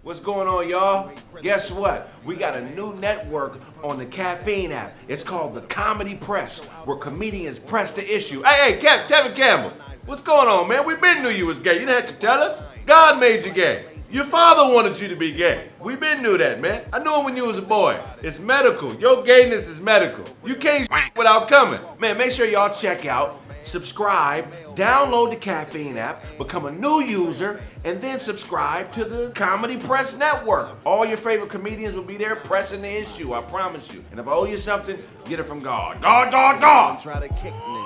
What's going on, y'all? Guess what? We got a new network on the Caffeine app. It's called the Comedy Press, where comedians press the issue. Hey, Tevin Campbell, what's going on, man? We been knew you was gay. You didn't have to tell us. God made you gay. Your father wanted you to be gay. We been knew that, man. I knew it when you was a boy. It's medical. Your gayness is medical. You can't without coming. Man, make sure y'all check out, subscribe, download the Caffeine app, become a new user, and then subscribe to the Comedy Press Network. All your favorite comedians will be there pressing the issue, I promise you. And if I owe you something, get it from God. God. Try to kick me.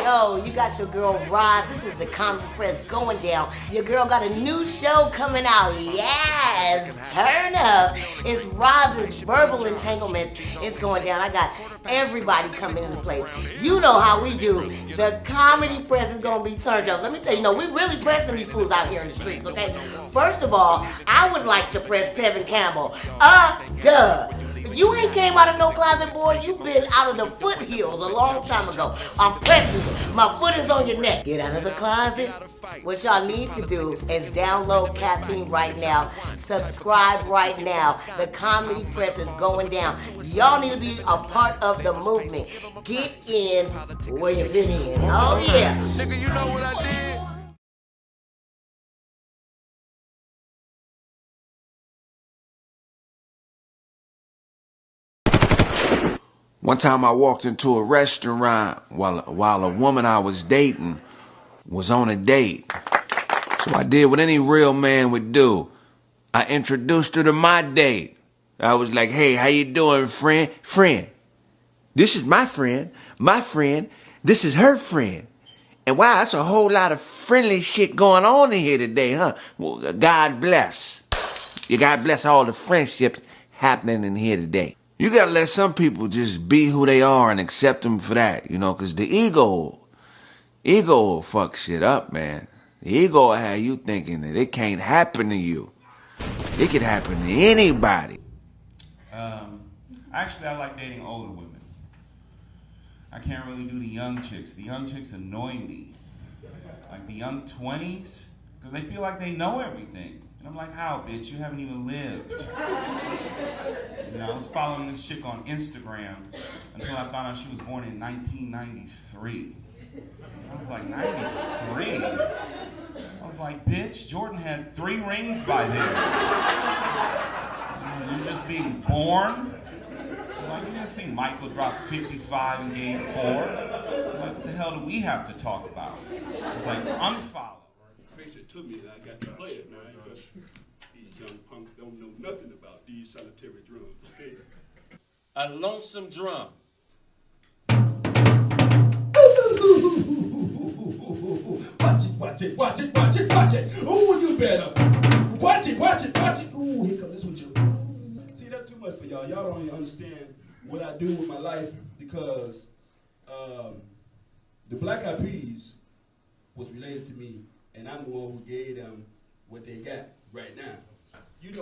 Yo, you got your girl Roz. This is the Comedy Press going down. Your girl got a new show coming out. Yes, turn up. It's Roz's Verbal Entanglements. It's going down. I got everybody coming into place. You know how we do. The Comedy Press is going to be turned up. Let me tell you, we really pressing these fools out here in the streets, okay? First of all, I would like to press Tevin Campbell. Duh. You ain't came out of no closet, boy. You've been out of the foothills a long time ago. I'm pressing you. My foot is on your neck. Get out of the closet. What y'all need to do is download Caffeine right now. Subscribe right now. The Comedy Press is going down. Y'all need to be a part of the movement. Get in where you fit in. Oh, yeah. Nigga, you know what I did? One time I walked into a restaurant while a woman I was dating was on a date. So I did what any real man would do. I introduced her to my date. I was like, hey, how you doing, friend? Friend, this is my friend. My friend, this is her friend. And wow, that's a whole lot of friendly shit going on in here today, huh? Well, God bless. God bless all the friendships happening in here today. You gotta let some people just be who they are and accept them for that, because the ego will fuck shit up, man. The ego will have you thinking that it can't happen to you. It could happen to anybody. Actually, I like dating older women. I can't really do the young chicks. The young chicks annoy me. Like the young 20s, because they feel like they know everything. And I'm like, how, bitch? You haven't even lived. I was following this chick on Instagram until I found out she was born in 1993. I was like, 93? I was like, bitch, Jordan had 3 rings by then. You're just being born? I was like, you didn't see Michael drop 55 in game 4? Like, what the hell do we have to talk about? It's like, unfollow. Face it to me, and I got to play it, man, because these young punks don't know nothing about these solitary drums, okay? A lonesome drum. Watch it. Ooh, you better. Watch it. Ooh, here comes this with you. See, that's too much for y'all. Y'all don't even understand what I do with my life because the Black Eyed Peas was related to me, and I'm the one who gave them what they got right now.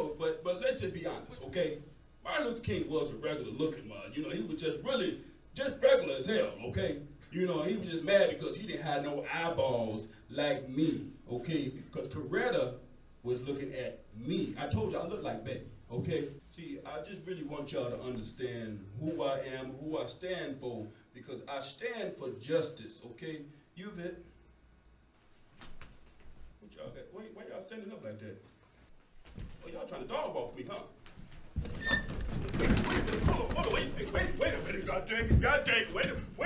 But let's just be honest, okay? Martin Luther King was a regular looking man. He was just regular as hell, okay? He was just mad because he didn't have no eyeballs like me, okay? Because Coretta was looking at me. I told you I look like Betty, okay? See, I just really want y'all to understand who I am, who I stand for, because I stand for justice, okay? You bet. What y'all got? Why y'all standing up like that? Oh, y'all trying to dog walk me, huh? Hold on, wait a minute, God dang it, wait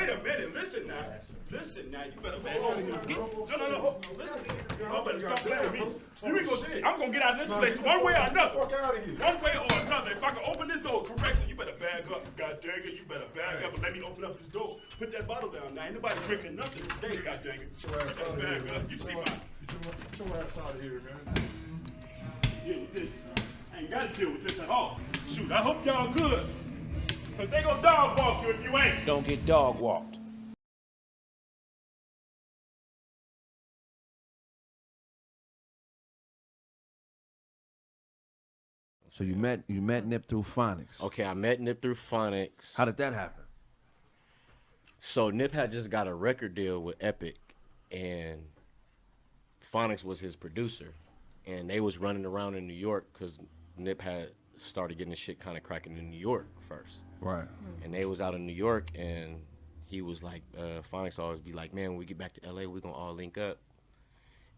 a minute, listen now, you better back up. No, listen, y'all better stop playing with me. I'm gonna get out of this place one way or another. Fuck out of here. One way or another, if I can open this door correctly, you better bag up, God dang it, you better bag up and let me open up this door. Put that bottle down now, ain't nobody drinking nothing today, God dang it. Get your ass out of here, man. You see my... Get your ass out of here, man. Yeah, this. I ain't got to deal with this at all. Shoot, I hope y'all good. Because they gonna dog walk you if you ain't. Don't get dog walked. So you met Nip through Phonics. Okay, I met Nip through Phonics. How did that happen? So Nip had just got a record deal with Epic, and Phonics was his producer, and they was running around in New York because Nip had started getting the shit kind of cracking in New York first. Right. And they was out in New York, and he was like, Phonics always be like, man, when we get back to LA, we're gonna all link up.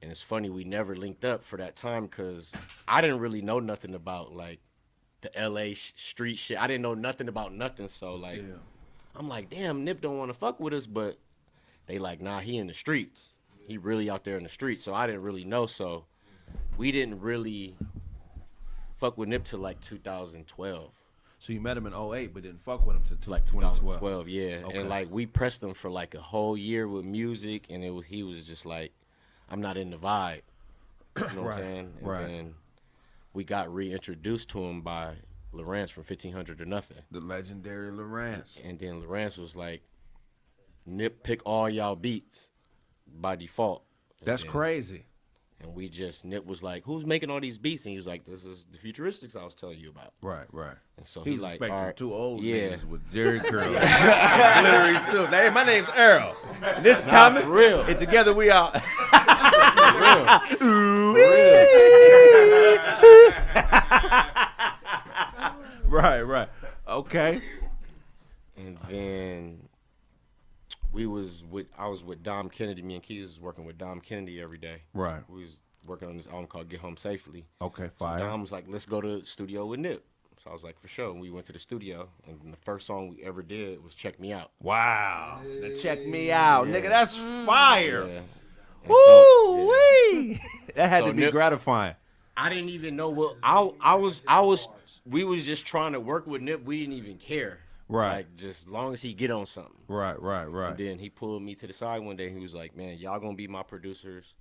And it's funny, we never linked up for that time because I didn't really know nothing about like the LA street shit. I didn't know nothing about nothing. So like, I'm like, damn, Nip don't want to fuck with us, but they like, nah, he in the streets. He really out there in the streets. So I didn't really know. So we didn't really fuck with Nip till like 2012. So you met him in 2008, but didn't fuck with him till Like 2012. Yeah. Okay. And like we pressed him for like a whole year with music, and he was just like, I'm not in the vibe. You know what I'm saying? And then we got reintroduced to him by Lawrence from 1500 or Nothing. The legendary Lawrence. And then Lawrence was like, Nip, pick all y'all beats by default. That's crazy. And Nip was like, who's making all these beats? And he was like, this is the Futuristics I was telling you about. Right. And so He was like, expecting all right, two old yeah. niggas with Jerry curls. Glittery suit. Hey, my name's Earl. And this is Thomas. For real. And together we are. Right. Okay. And then I was with Dom Kennedy. Me and Keys was working with Dom Kennedy every day. Right. We was working on this album called Get Home Safely. Okay, So fire. Dom was like, let's go to the studio with Nip. So I was like, for sure. And we went to the studio, and the first song we ever did was Check Me Out. Wow. Now check me out, nigga. That's fire. Yeah. And Woo wee. That had So to be Nip- gratifying. I didn't even know what we was just trying to work with Nip. We didn't even care. Right. Like, just as long as he get on something. Right. And then he pulled me to the side one day. He was like, man, y'all gonna be my producers,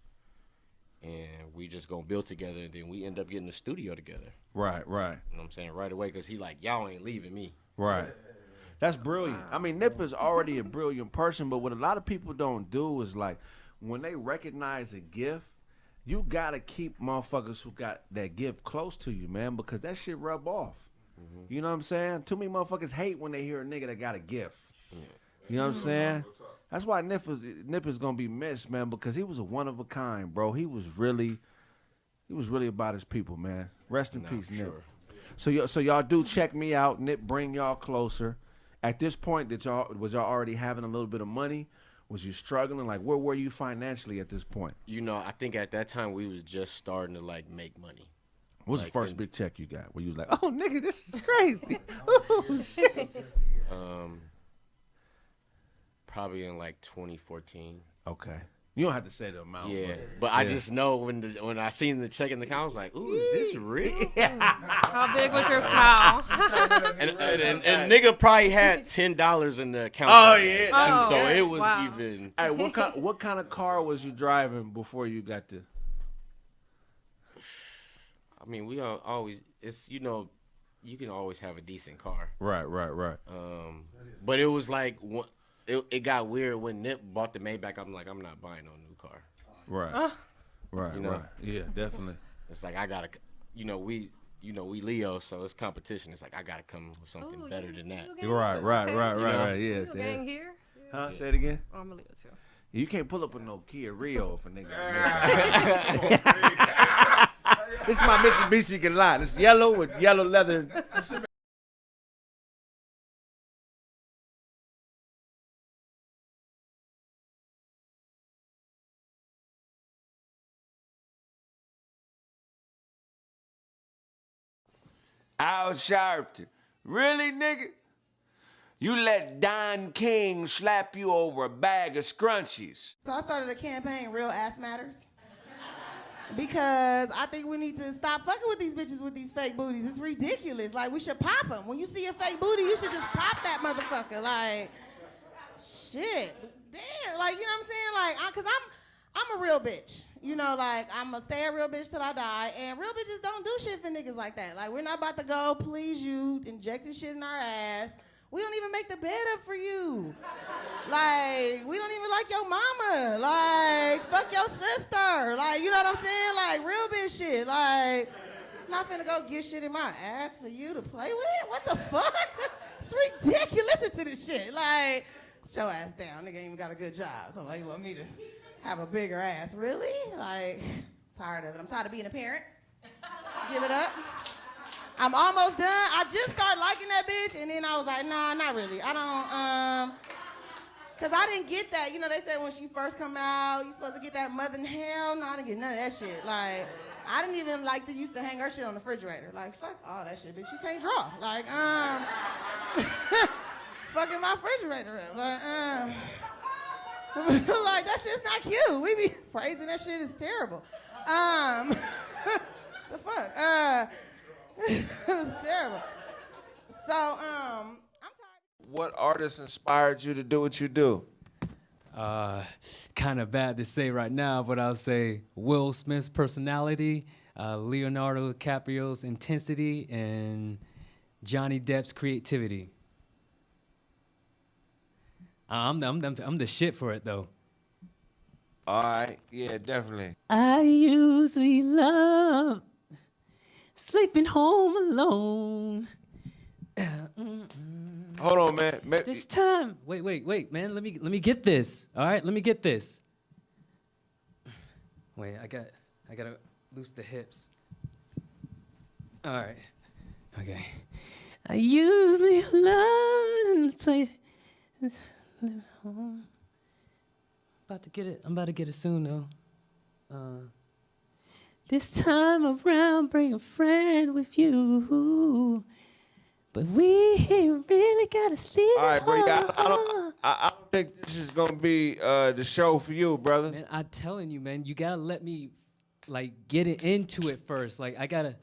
and we just gonna build together. And then we end up getting the studio together. Right. You know what I'm saying? Right away, because he like, y'all ain't leaving me. Right. That's brilliant. I mean, Nip is already a brilliant person, but what a lot of people don't do is like, when they recognize a gift, you gotta keep motherfuckers who got that gift close to you, man, because that shit rub off. You know what I'm saying? Too many motherfuckers hate when they hear a nigga that got a gift. You know what I'm saying? That's why Nip is gonna be missed, man, because he was a one of a kind, bro. He was really about his people, man. Rest in peace, Nip. Sure. So y'all do Check Me Out. Nip bring y'all closer. At this point, was y'all already having a little bit of money? Was you struggling? Like, where were you financially at this point? You know, I think at that time we was just starting to like make money. What was Like, the first and- big check you got? Where you was like, oh, nigga, this is crazy. Oh, shit. Probably in like 2014. Okay. You don't have to say the amount. Yeah, but I just know when I seen the check in the account, I was like, "Ooh, is this real?" How big was your smile? and nigga probably had $10 in the account. Oh, yeah. Oh, so okay. it was Wow. even. Hey, what kind of car was you driving before you got the? I mean, we always. It's you can always have a decent car. Right. But it was like it got weird when Nip bought the Maybach. I'm like, I'm not buying no new car. Right. You know? Right. Yeah, definitely. It's like I gotta, we Leo, so it's competition. It's like I gotta come with something better than that. Right. Yeah. You damn. gang here? Huh? Say it again. Oh, I'm a Leo too. You can't pull up with no Kia Rio if a nigga. This is my Mitsubishi Galant. It's yellow with yellow leather. Al Sharpton. Really, nigga? You let Don King slap you over a bag of scrunchies. So I started a campaign, Real Ass Matters. Because I think we need to stop fucking with these bitches with these fake booties. It's ridiculous. Like, we should pop them. When you see a fake booty, you should just pop that motherfucker. Like, shit. Damn. Like, you know what I'm saying? Like, because I'm a real bitch. You know, like, I'm going to stay a real bitch till I die. And real bitches don't do shit for niggas like that. Like, we're not about to go please you, injecting shit in our ass. We don't even make the bed up for you. Like, we don't even like your mama. Like, fuck your sister. Like, you know what I'm saying? Like, real bitch shit. Like, not finna go get shit in my ass for you to play with. What the fuck? It's ridiculous. Listen to this shit. Like, sit your ass down. Nigga ain't even got a good job. So like, you want me to have a bigger ass? Really? Like, tired of it. I'm tired of being a parent. Give it up. I'm almost done. I just started liking that bitch, and then I was like, nah, not really. I don't, cause I didn't get that. You know, they said when she first come out, you supposed to get that mother in hell. No, I didn't get none of that shit. Like, I didn't even like to used to hang her shit on the refrigerator. Like, fuck all that shit, bitch. You can't draw. Like, fucking my refrigerator up. Like, like, that shit's not cute. We be praising that shit is terrible. The fuck? It was terrible. So, I'm tired. What artist inspired you to do what you do? Kind of bad to say right now, but I'll say Will Smith's personality, Leonardo DiCaprio's intensity, and Johnny Depp's creativity. I'm the shit for it, though. All right, yeah, definitely. I usually love sleeping home alone. Hold on, man. This time, wait, man. Let me get this. All right, let me get this. Wait, I gotta loose the hips. All right, okay. I usually love to play. Live home. About to get it. I'm about to get it soon though. This time around, bring a friend with you. But we really gotta sleep. All right, bro. I don't think this is gonna be the show for you, brother. Man, I'm telling you, man, you gotta let me like get it into it first. Like I gotta.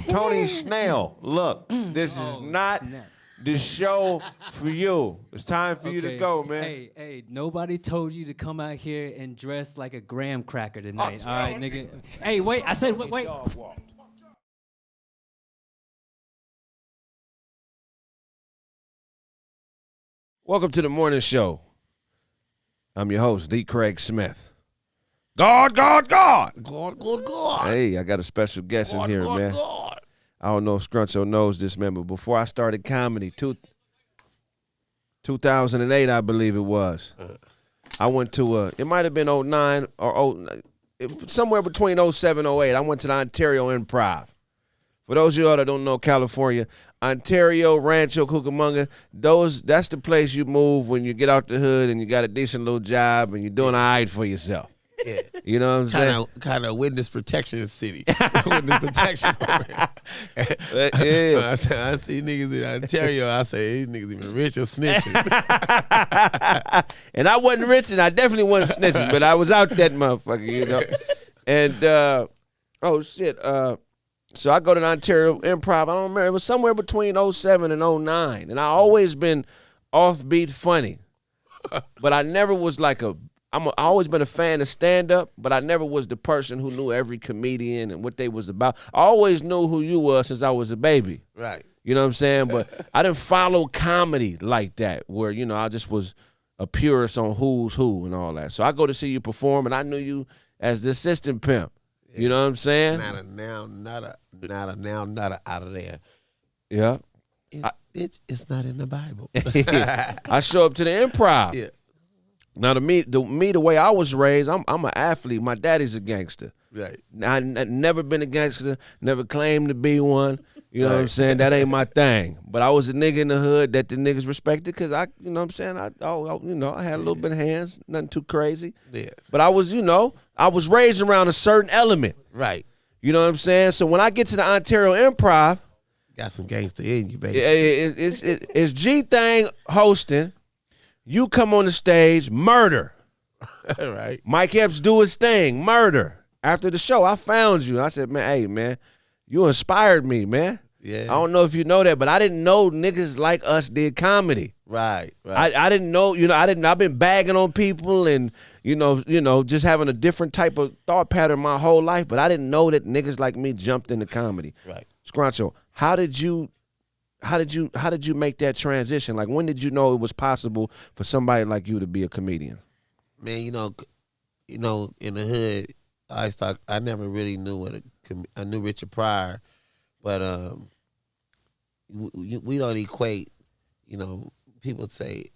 Tony Snell, look, this is not the show for you. It's time for you to go, man. Hey, nobody told you to come out here and dress like a graham cracker tonight. All right, nigga. Hey, wait, I said wait. Welcome to the morning show. I'm your host, D. Kraig Smith. God. Hey, I got a special guest in here, man. I don't know if Scruncho knows this, man, but before I started comedy, 2008, I believe it was, I went to it might have been 09 or somewhere between 07 and 08. I went to the Ontario Improv. For those of y'all that don't know California, Ontario, Rancho, Cucamonga, that's the place you move when you get out the hood and you got a decent little job and you're doing all right for yourself. Yeah. You know what I'm saying? Kind of witness protection city. Witness protection program. Yeah. I see niggas in Ontario, I say, these niggas even rich or snitching. And I wasn't rich and I definitely wasn't snitching, but I was out that motherfucker, you know. And, so I go to the Ontario Improv. I don't remember. It was somewhere between 07 and 09. And I always been offbeat funny. But I never was like I always been a fan of stand-up, but I never was the person who knew every comedian and what they was about. I always knew who you were since I was a baby. Right. You know what I'm saying? But I didn't follow comedy like that where, you know, I just was a purist on who's who and all that. So I go to see you perform, and I knew you as the assistant pimp. You know what I'm saying? Not a out of there. Yeah. It's not in the Bible. I show up to the Improv. Yeah. Now, the way I was raised, I'm an athlete. My daddy's a gangster. Right. I never been a gangster, never claimed to be one. You know what I'm saying? That ain't my thing. But I was a nigga in the hood that the niggas respected because I had a little bit of hands, nothing too crazy. Yeah. But I was raised around a certain element. Right. You know what I'm saying? So when I get to the Ontario Improv, got some gangster in you, baby. It's G-Thang hosting. You come on the stage, murder. Right. Mike Epps do his thing, murder. After the show, I found you. I said, man, hey, man, you inspired me, man. Yeah. I don't know if you know that, but I didn't know niggas like us did comedy. Right. I didn't know, I've been bagging on people and, just having a different type of thought pattern my whole life, but I didn't know that niggas like me jumped into comedy. Right. Scruncho, how did you make that transition? Like, when did you know it was possible for somebody like you to be a comedian? Man, in the hood, I never really knew I knew Richard Pryor, but we don't equate. You know, people say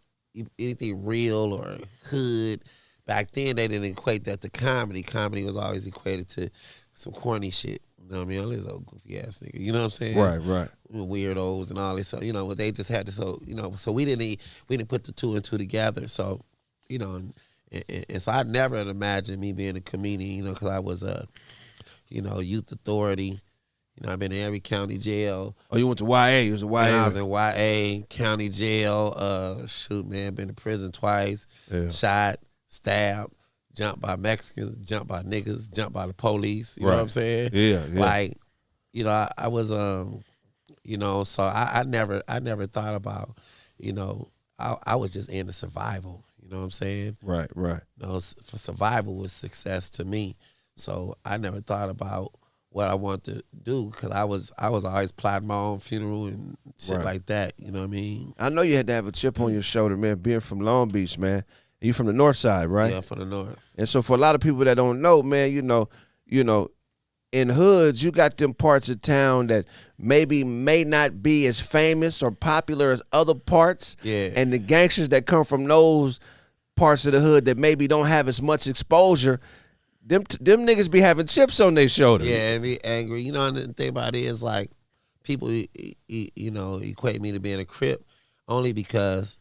anything real or hood. Back then, they didn't equate that to comedy. Comedy was always equated to some corny shit. You know what I mean? All this old goofy ass nigga. You know what I'm saying? Right. Weirdos and all this. So, you know, they just had to. So, you know, so we didn't put the two and two together. So, you know, and so I never imagined me being a comedian. You know, because I was a, you know, youth authority. You know, I've been in every county jail. Oh, you went to YA? You was a YA? I was in YA, county jail. Shoot, man, been to prison twice. Yeah. Shot, stabbed, jumped by Mexicans, jumped by niggas, jumped by the police. You know what I'm saying? Yeah. Like, you know, I was, you know, so I never thought about, you know, I was just into survival. You know what I'm saying? Right. You know, for survival was success to me. So I never thought about what I wanted to do because I was always plotting my own funeral and shit like that. You know what I mean? I know you had to have a chip on your shoulder, man, being from Long Beach, man. You from the north side, right? Yeah, from the north. And so for a lot of people that don't know, man, you know, in hoods, you got them parts of town that may not be as famous or popular as other parts. Yeah. And the gangsters that come from those parts of the hood that maybe don't have as much exposure, them niggas be having chips on their shoulder. Yeah, and be angry. You know, and the thing about it is like people, you know, equate me to being a Crip only because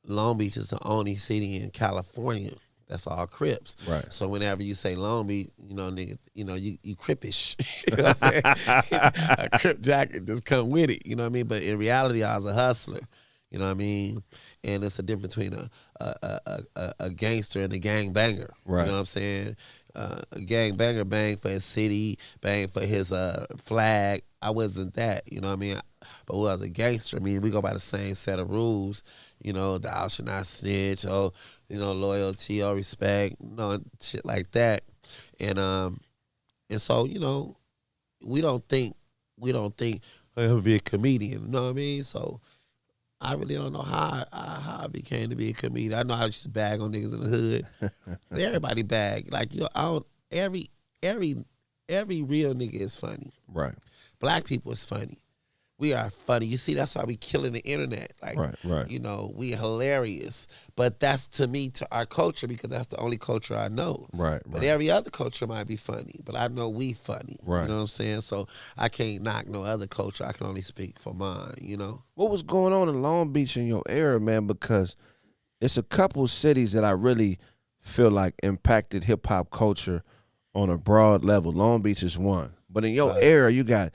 Long Beach is the only city in California that's all Crips. Right. So whenever you say Long Beach, you know, nigga, you know, you Crippish. You know what I'm saying? A Crip jacket just come with it. You know what I mean? But in reality, I was a hustler. You know what I mean? And it's a difference between a gangster and a gangbanger. Right. You know what I'm saying? A gangbanger bang for his city, bang for his flag. I wasn't that. You know what I mean? But who was a gangster? I mean, we go by the same set of rules. You know, thou shalt not snitch, or, you know, loyalty or respect, you know, shit like that. And so, you know, we don't think I'm gonna be a comedian. You know what I mean? So I really don't know how I became to be a comedian. I know I used to bag on niggas in the hood. Everybody bag. Like, you know, every real nigga is funny. Right. Black people is funny. We are funny. You see, that's why we killing the internet. Like, right. You know, we hilarious. But that's, to me, to our culture, because that's the only culture I know. Right. But every other culture might be funny. But I know we funny. Right. You know what I'm saying? So I can't knock no other culture. I can only speak for mine, you know? What was going on in Long Beach in your era, man? Because it's a couple cities that I really feel like impacted hip-hop culture on a broad level. Long Beach is one. But in your era, you got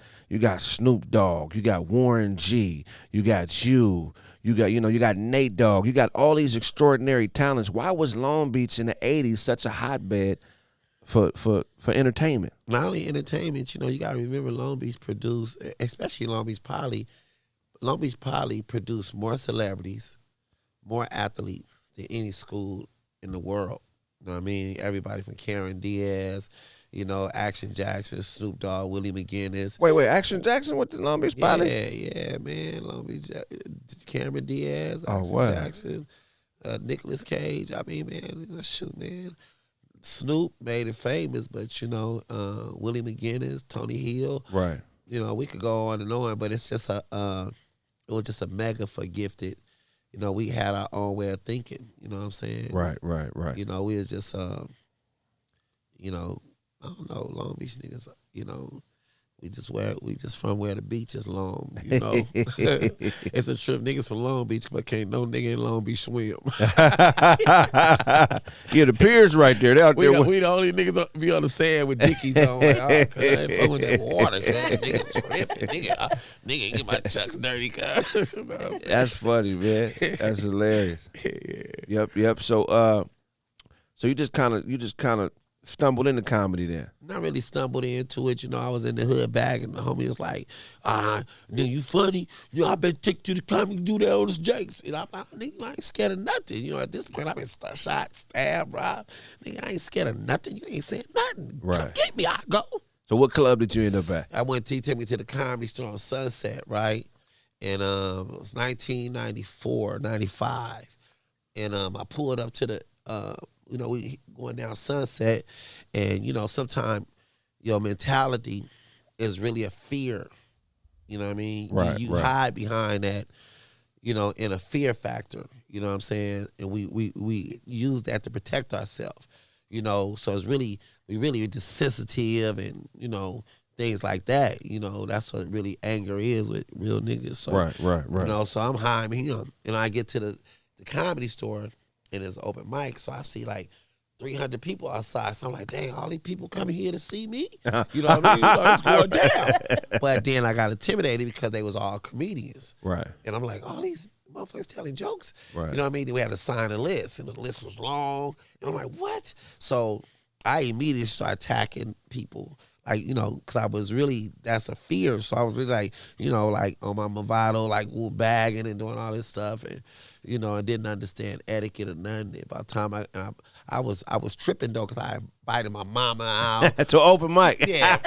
Snoop Dogg, you got Warren G, you got you got Nate Dogg, you got all these extraordinary talents. Why was Long Beach in the 80s such a hotbed for entertainment? Not only entertainment, you know, you got to remember Long Beach produced, especially Long Beach Poly produced more celebrities, more athletes than any school in the world. You know what I mean? Everybody from Karen Diaz, you know, Action Jackson, Snoop Dogg, Willie McGinnis. Wait, Action Jackson with the Long Beach Poly? Yeah, man. Long Beach, Cameron Diaz, Action Jackson, Nicolas Cage. I mean, man, shoot, man. Snoop made it famous, but, you know, Willie McGinnis, Tony Hill. Right. You know, we could go on and on, but it's just it was just a mega for gifted. You know, we had our own way of thinking. You know what I'm saying? Right. You know, we was just, you know, I don't know, Long Beach niggas, you know, we just from where the beach is long, you know. It's a trip, niggas from Long Beach, but can't no nigga in Long Beach swim. Yeah, the piers right there. They're out there. We the only niggas be on the sand with dickies on. Like, oh, cuz I ain't fucking with that water. Nigga tripping. Nigga, get my chucks dirty, cuz. That's funny, man. That's hilarious. Yep. So you just kind of stumbled into comedy then? Not really stumbled into it. You know, I was in the hood bag, and the homie was like, nigga, you funny. You know, I better take you to the comedy and do that on this Jakes. And I'm like, nigga, I ain't scared of nothing. You know, at this point, I've been shot, stabbed, robbed. Nigga, I ain't scared of nothing. You ain't saying nothing. Right. Come get me, I go. So what club did you end up at? He took me to the Comedy Store on Sunset, right? And it was 1994, 95. And I pulled up to the we going down Sunset, and sometimes your mentality is really a fear. You know what I mean? Right, You right. hide behind that, in a fear factor. You know what I'm saying? And we use that to protect ourselves. So it's we really just sensitive and things like that. That's what really anger is with real niggas. So Right. so I'm hiding him, and I get to the comedy store, and it's open mic, so I see like 300 people outside. So I'm like, dang, all these people coming here to see me? You know what I mean? It's going down. But then I got intimidated because they was all comedians. Right. And I'm like, all these motherfuckers telling jokes. Right. You know what I mean? We had to sign a list, and the list was long. And I'm like, what? So I immediately started attacking people. Like, because I was really, that's a fear. So I was really like, like on my Movado, like bagging and doing all this stuff. And, I didn't understand etiquette or nothing. By the time I was tripping though, because I invited my mama out. To an open mic. Yeah.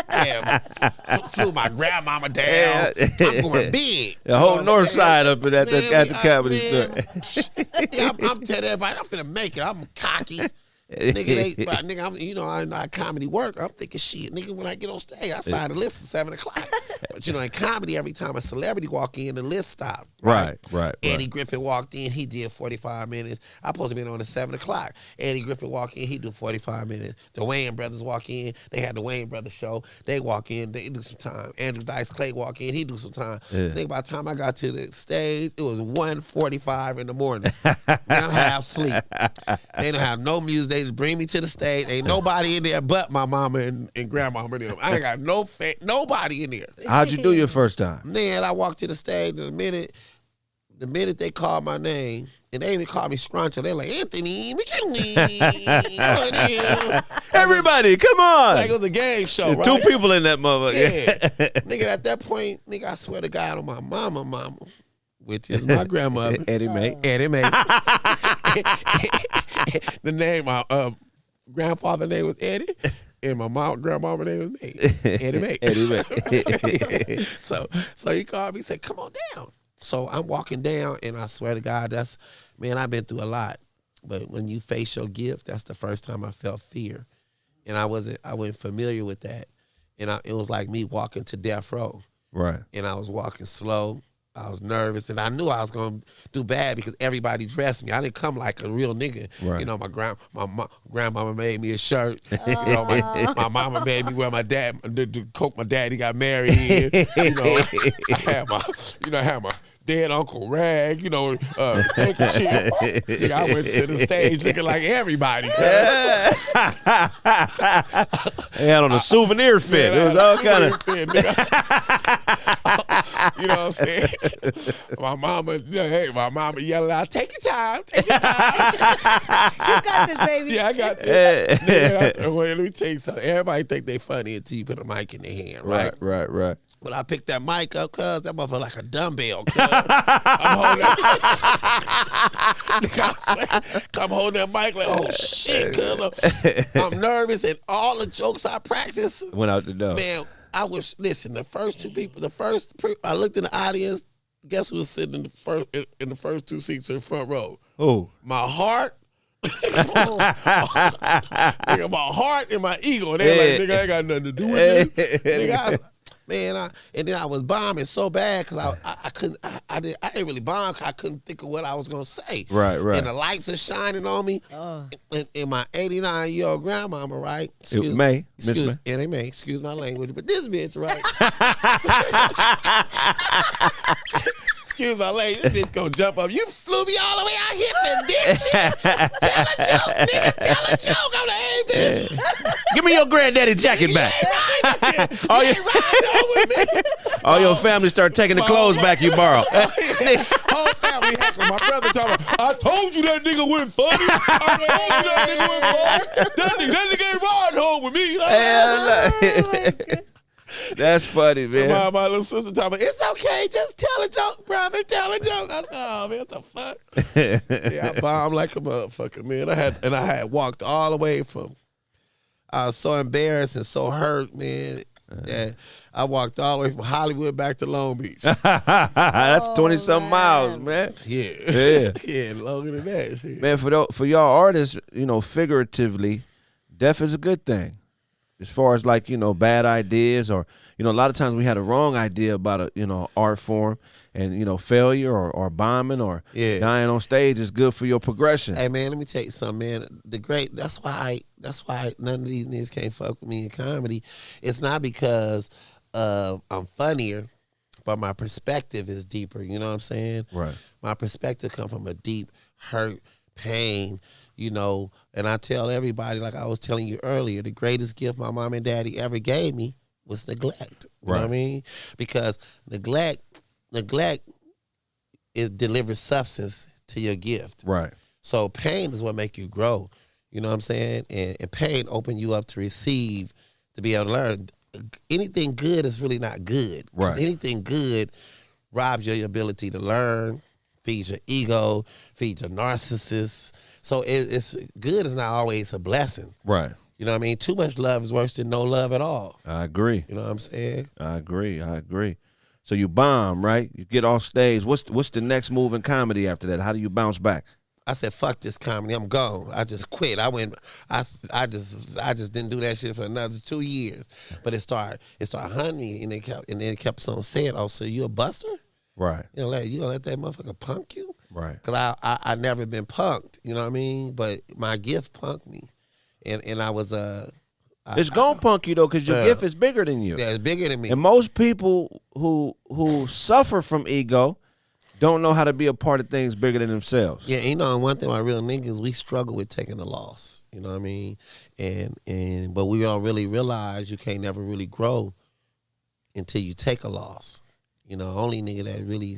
Flew my grandmama down. I'm going big. The whole north side up at the comedy store. I'm telling everybody, I'm finna make it. I'm cocky. Nigga, I'm, I comedy work. I'm thinking, shit, nigga, when I get on stage, I sign the list at 7:00. But in comedy, every time a celebrity walk in, the list stopped. Right. Andy Griffith walked in, he did 45 minutes. I supposed to be on at 7:00. Andy Griffith walked in, he do 45 minutes. The Wayans brothers walk in, they had the Wayans brothers show. They walk in, they do some time. Andrew Dice Clay walk in, he do some time. Nigga, by the time I got to the stage, it was 1:45 in the morning. Now half sleep. They don't have no music. They just bring me to the stage. Ain't nobody in there but my mama and grandmama and them. I ain't got nobody in there. How'd you do your first time? Then I walked to the stage, and the minute they called my name, and they even called me Scruncho, they're like, Anthony, Everybody, come on. Like it was a game show, right? 2 people in that motherfucker. Yeah. Nigga, at that point, nigga, I swear to God on my mama, which is my grandmother. Eddie Mae. The name, my grandfather's name was Eddie, and my grandmama's name was May. Eddie Mae. So he called me and said, come on down. So I'm walking down, and I swear to God, I've been through a lot. But when you face your gift, that's the first time I felt fear. And I wasn't familiar with that. And it was like me walking to death row. Right. And I was walking slow. I was nervous, and I knew I was going to do bad because everybody dressed me. I didn't come like a real nigga. Right. My grandmama made me a shirt. My mama made me wear the coat my daddy got married in. I had my dead Uncle Rag, handkerchief. I went to the stage looking like everybody. They had on a souvenir fit. It was all kind of. You know what I'm saying? My mama yelling out, take your time. You got this, baby. Yeah, I got this. Let me tell you something. Everybody think they funny until you put a mic in their hand, right? Right. But I picked that mic up, cuz that motherfucker like a dumbbell, cuz. I'm holding that mic like, oh shit, cuz. I'm nervous, and all the jokes I practiced went out the door. Man, the first 2 people, I looked in the audience, guess who was sitting in the first 2 seats in the front row? Who? My heart. Nigga, my heart and my ego. And they like, nigga, I ain't got nothing to do with this. Nigga, and then I was bombing so bad because I didn't really bomb because I couldn't think of what I was gonna say. Right. And the lights are shining on me. And my 89-year-old grandmama, right? Excuse my language, but this bitch, right? Excuse my language, this bitch gonna jump up. You flew me all the way out here for this shit. Tell a joke, nigga. Tell a joke. I'm like, hey, bitch. Give me your granddaddy jacket back. All your family start taking the clothes back you borrowed. Whole family hacking. My brother talking about, I told you that nigga went funny. That nigga ain't riding home with me. That's funny, man. My little sister talking about, it's okay, just tell a joke, brother, tell a joke. I said, oh, man, what the fuck? Yeah, I bombed like a motherfucker, man. I had walked all the way from, I was so embarrassed and so hurt, man. that I walked all the way from Hollywood back to Long Beach. That's 20-something miles, man. Yeah. Yeah, longer than that. Shit. Man, for y'all artists, figuratively, death is a good thing. As far as like, bad ideas or, a lot of times we had a wrong idea about a, art form and, failure or bombing or dying on stage is good for your progression. Hey, man, let me tell you something, man. That's why none of these niggas can't fuck with me in comedy. It's not because I'm funnier, but my perspective is deeper. You know what I'm saying? Right. My perspective comes from a deep hurt, pain, and I tell everybody, like I was telling you earlier, the greatest gift my mom and daddy ever gave me was neglect. You know what I mean? Because neglect delivers substance to your gift. Right. So pain is what make you grow. You know what I'm saying? And pain open you up to receive, to be able to learn. Anything good is really not good. Right. Anything good robs your ability to learn, feeds your ego, feeds your narcissist. So it's good is not always a blessing. Right. You know what I mean? Too much love is worse than no love at all. I agree. You know what I'm saying? I agree. So you bomb, right? You get off stage. What's the next move in comedy after that? How do you bounce back? I said, fuck this comedy. I'm gone. I just quit. I just didn't do that shit for another 2 years. But it started hunting me, and it kept on saying, "Oh, so you a buster?" Right. You gonna let that motherfucker punk you? Right. Because I never been punked. You know what I mean? But my gift punked me, and I was it's gonna punk you though, because your gift is bigger than you. Yeah, it's bigger than me. And most people who suffer from ego don't know how to be a part of things bigger than themselves. Yeah, and one thing about real niggas, we struggle with taking a loss. You know what I mean? But we don't really realize you can't never really grow until you take a loss. Only nigga that really,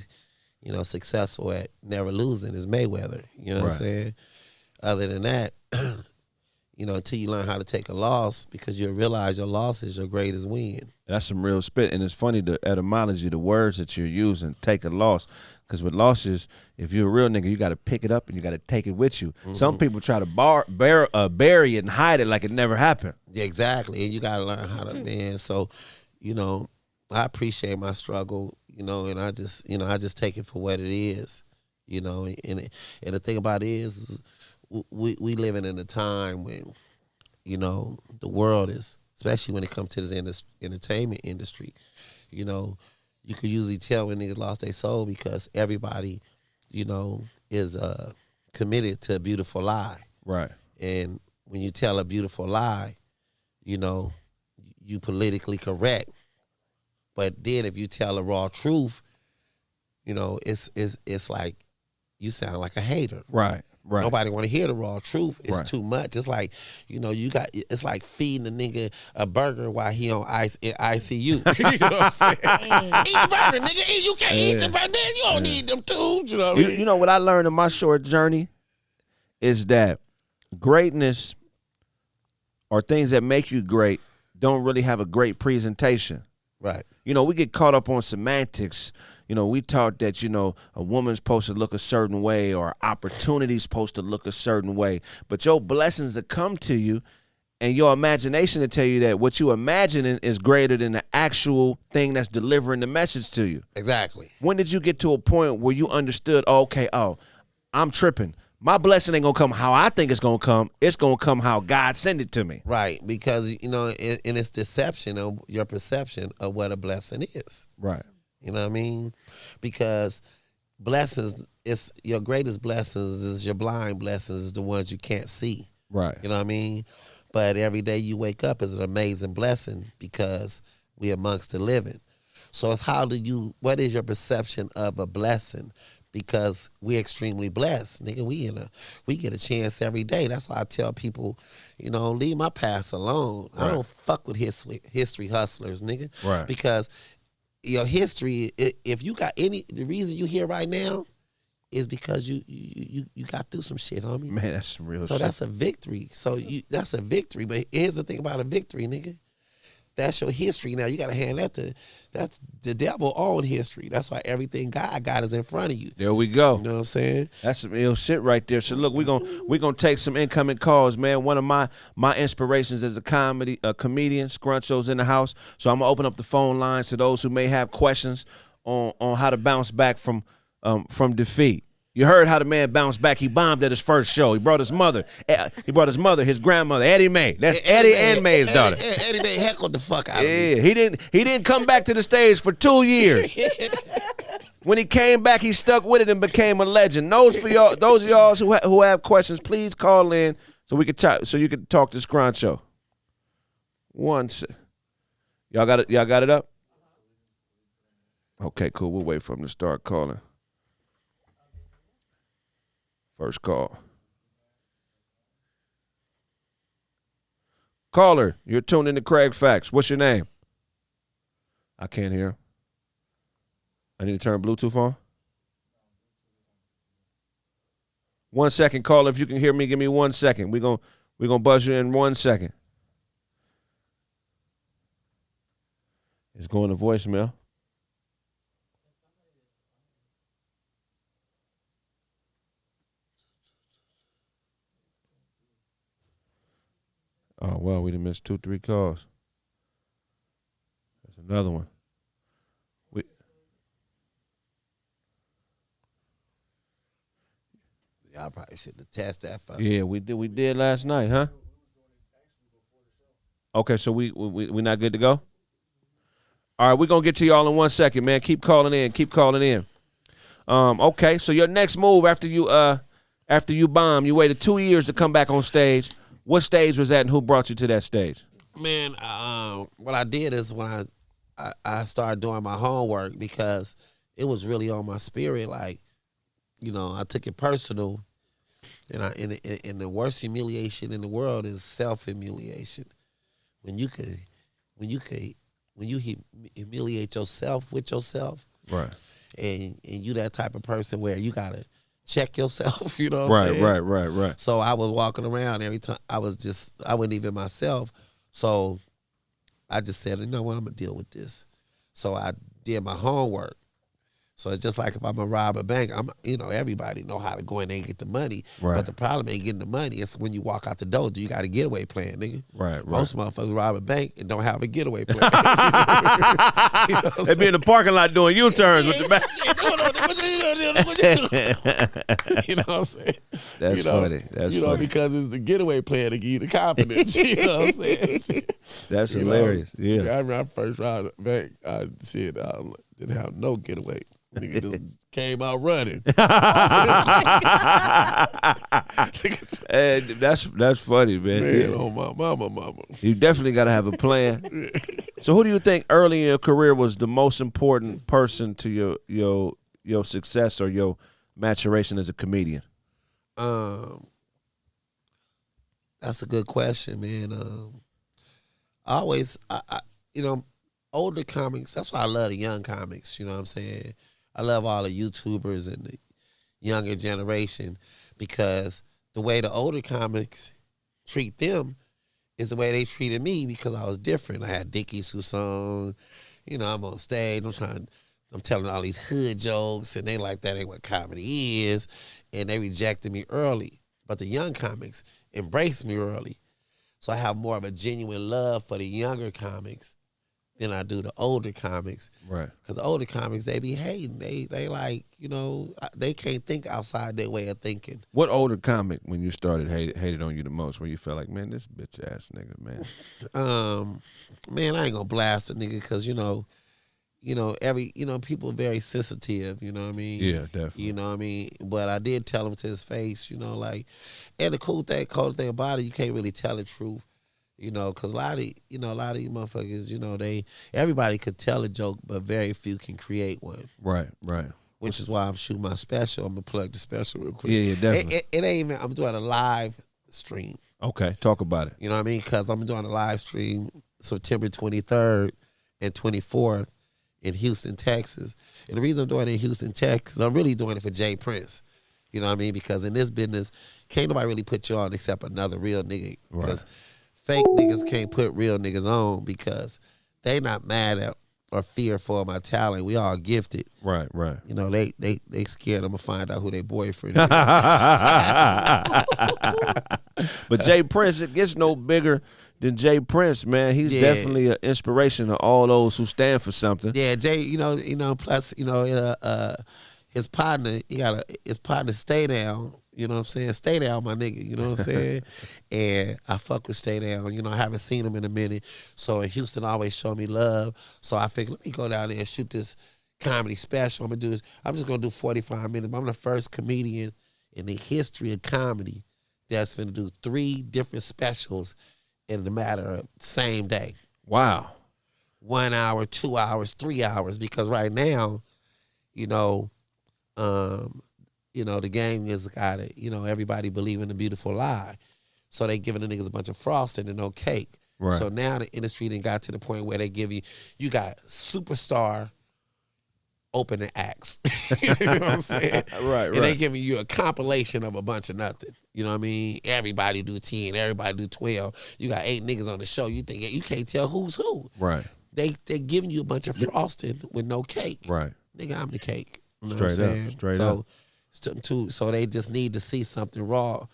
successful at never losing is Mayweather. You know what I'm saying? Other than that, until you learn how to take a loss, because you'll realize your loss is your greatest win. That's some real spit. And it's funny, the etymology, the words that you're using, take a loss. Because with losses, if you're a real nigga, you got to pick it up and you got to take it with you. Mm-hmm. Some people try to bury it and hide it like it never happened. Yeah, exactly. And you got to learn how to, man. So, I appreciate my struggle, and I just take it for what it is, and the thing about it is we living in a time when, the world is, especially when it comes to this entertainment industry, you could usually tell when niggas lost their soul because everybody, is committed to a beautiful lie. Right. And when you tell a beautiful lie, you politically correct. But then if you tell a raw truth, it's like you sound like a hater. Right. Right. Nobody want to hear the raw truth. It's right. too much. It's like, it's like feeding a nigga a burger while he on ICU. You know what I'm saying? Eat the burger, nigga. You can't eat the burger. You don't need them tubes. You know what I mean? You know what I learned in my short journey is that greatness or things that make you great don't really have a great presentation. Right. We get caught up on semantics. We taught that, a woman's supposed to look a certain way or opportunity's supposed to look a certain way. But your blessings that come to you and your imagination to tell you that what you imagining is greater than the actual thing that's delivering the message to you. Exactly. When did you get to a point where you understood, I'm tripping. My blessing ain't going to come how I think it's going to come. It's going to come how God sent it to me. Right. Because, in its deception of your perception of what a blessing is. Right. You know what I mean? Because blessings, it's your greatest blessings is your blind blessings, is the ones you can't see. Right. You know what I mean? But every day you wake up is an amazing blessing because we amongst the living. So it's what is your perception of a blessing? Because we're extremely blessed. Nigga, we get a chance every day. That's why I tell people, leave my past alone. Right. I don't fuck with history hustlers, nigga. Right. Because your history, if you got the reason you here right now is because you got through some shit, homie. Man, that's some real shit. So that's a victory. That's a victory. But here's the thing about a victory, nigga. That's your history. Now you got to hand that's the devil own history. That's why everything God got is in front of you. There we go. You know what I'm saying? That's some ill shit right there. So look, we're gonna take some incoming calls, man. One of my inspirations as a comedian, Scruncho's in the house. So I'm gonna open up the phone lines to those who may have questions on how to bounce back from defeat. You heard how the man bounced back. He bombed at his first show. He brought his mother. His grandmother, Eddie Mae. That's Eddie and Mae's daughter. Eddie Mae heckled the fuck out of me. me. He didn't come back to the stage for 2 years. When he came back, he stuck with it and became a legend. Those of y'all who have questions, please call in so we could so you can talk to Scruncho. Y'all got it up? Okay, cool. We'll wait for him to start calling. First call. Caller, you're tuned into Kraig Facts. What's your name? I can't hear. I need to turn Bluetooth on. 1 second, caller. If you can hear me, give me 1 second. We're gonna buzz you in 1 second. It's going to voicemail. Oh, well, we done missed 2-3 calls. There's another one. Y'all probably should have tested that for Yeah, we did last night, huh? Okay, so we not good to go? All right, we're going to get to y'all in 1 second, man. Keep calling in. Okay, so your next move after you bomb, you waited 2 years to come back on stage. What stage was that, and who brought you to that stage? Man, what I did is when I started doing my homework, because it was really on my spirit. Like, you know, I took it personal, and the worst humiliation in the world is self-humiliation. When you humiliate yourself with yourself, right? And you that type of person where you gotta check yourself, you know what I'm saying? Right. So I was walking around every time. I wasn't even myself. So I just said, you know what, I'm going to deal with this. So I did my homework. So it's just like if I'm going to rob a bank, everybody know how to go in there and get the money. Right. But the problem ain't getting the money. It's when you walk out the door, do you got a getaway plan, nigga? Right. Most motherfuckers rob a bank and don't have a getaway plan. They be in the parking lot doing U-turns with the back. You know what I'm saying? That's funny. That's funny. Because it's the getaway plan to give you the confidence. You know what I'm saying? That's hilarious. Yeah. I remember I first robbed a bank. I didn't have no getaway. Nigga just came out running. And that's funny, man. Man, oh my mama. You definitely got to have a plan. So who do you think early in your career was the most important person to your success or your maturation as a comedian? That's a good question, man. Older comics, that's why I love the young comics, you know what I'm saying? I love all the YouTubers and the younger generation, because the way the older comics treat them is the way they treated me, because I was different. I had Dickie Sousson, I'm on stage, I'm telling all these hood jokes, and they like, that ain't what comedy is, and they rejected me early. But the young comics embraced me early. So I have more of a genuine love for the younger comics than I do the older comics. Right. Because the older comics, they be hating. They like, they can't think outside their way of thinking. What older comic, when you started, hated on you the most, where you felt like, man, this bitch ass nigga, man? Man, I ain't gonna blast a nigga, because, people are very sensitive, you know what I mean? Yeah, definitely. You know what I mean? But I did tell him to his face, and the cold thing about it, you can't really tell the truth. Because a lot of these motherfuckers, everybody could tell a joke, but very few can create one. Right. Which is why I'm shooting my special. I'm gonna plug the special real quick. Yeah, definitely. It ain't even. I'm doing a live stream. Okay, talk about it. You know what I mean? Because I'm doing a live stream September 23rd and 24th in Houston, Texas. And the reason I'm doing it in Houston, Texas, I'm really doing it for Jay Prince. You know what I mean? Because in this business, can't nobody really put you on except another real nigga. Right. fake niggas can't put real niggas on because they not mad at or fearful of my talent. We all gifted. Right. You know, they scared I'm gonna find out who their boyfriend is. But Jay Prince, it gets no bigger than Jay Prince, man. He's definitely an inspiration to all those who stand for something. Yeah, Jay, you know, plus, his partner, his partner Stay Down, you know what I'm saying? Stay Down, my nigga, you know what I'm saying? And I fuck with Stay Down, you know, I haven't seen him in a minute. So in Houston always show me love. So I figured, let me go down there and shoot this comedy special. I'm just gonna do 45 minutes. I'm the first comedian in the history of comedy that's gonna do 3 different specials in the matter of same day. Wow. 1 hour, 2 hours, 3 hours, because right now, the gang is got it. Everybody believe in the beautiful lie. So they giving the niggas a bunch of frosting and no cake. Right. So now the industry done got to the point where they give you got superstar opening acts. You know what I'm saying? Right. And they giving you a compilation of a bunch of nothing. You know what I mean? Everybody do 10, everybody do 12. You got 8 niggas on the show. You think you can't tell who's who. Right. They're giving you a bunch of frosting with no cake. Right. Nigga, I'm the cake. You know Straight what I'm up. saying? Straight up. So they just need to see something raw.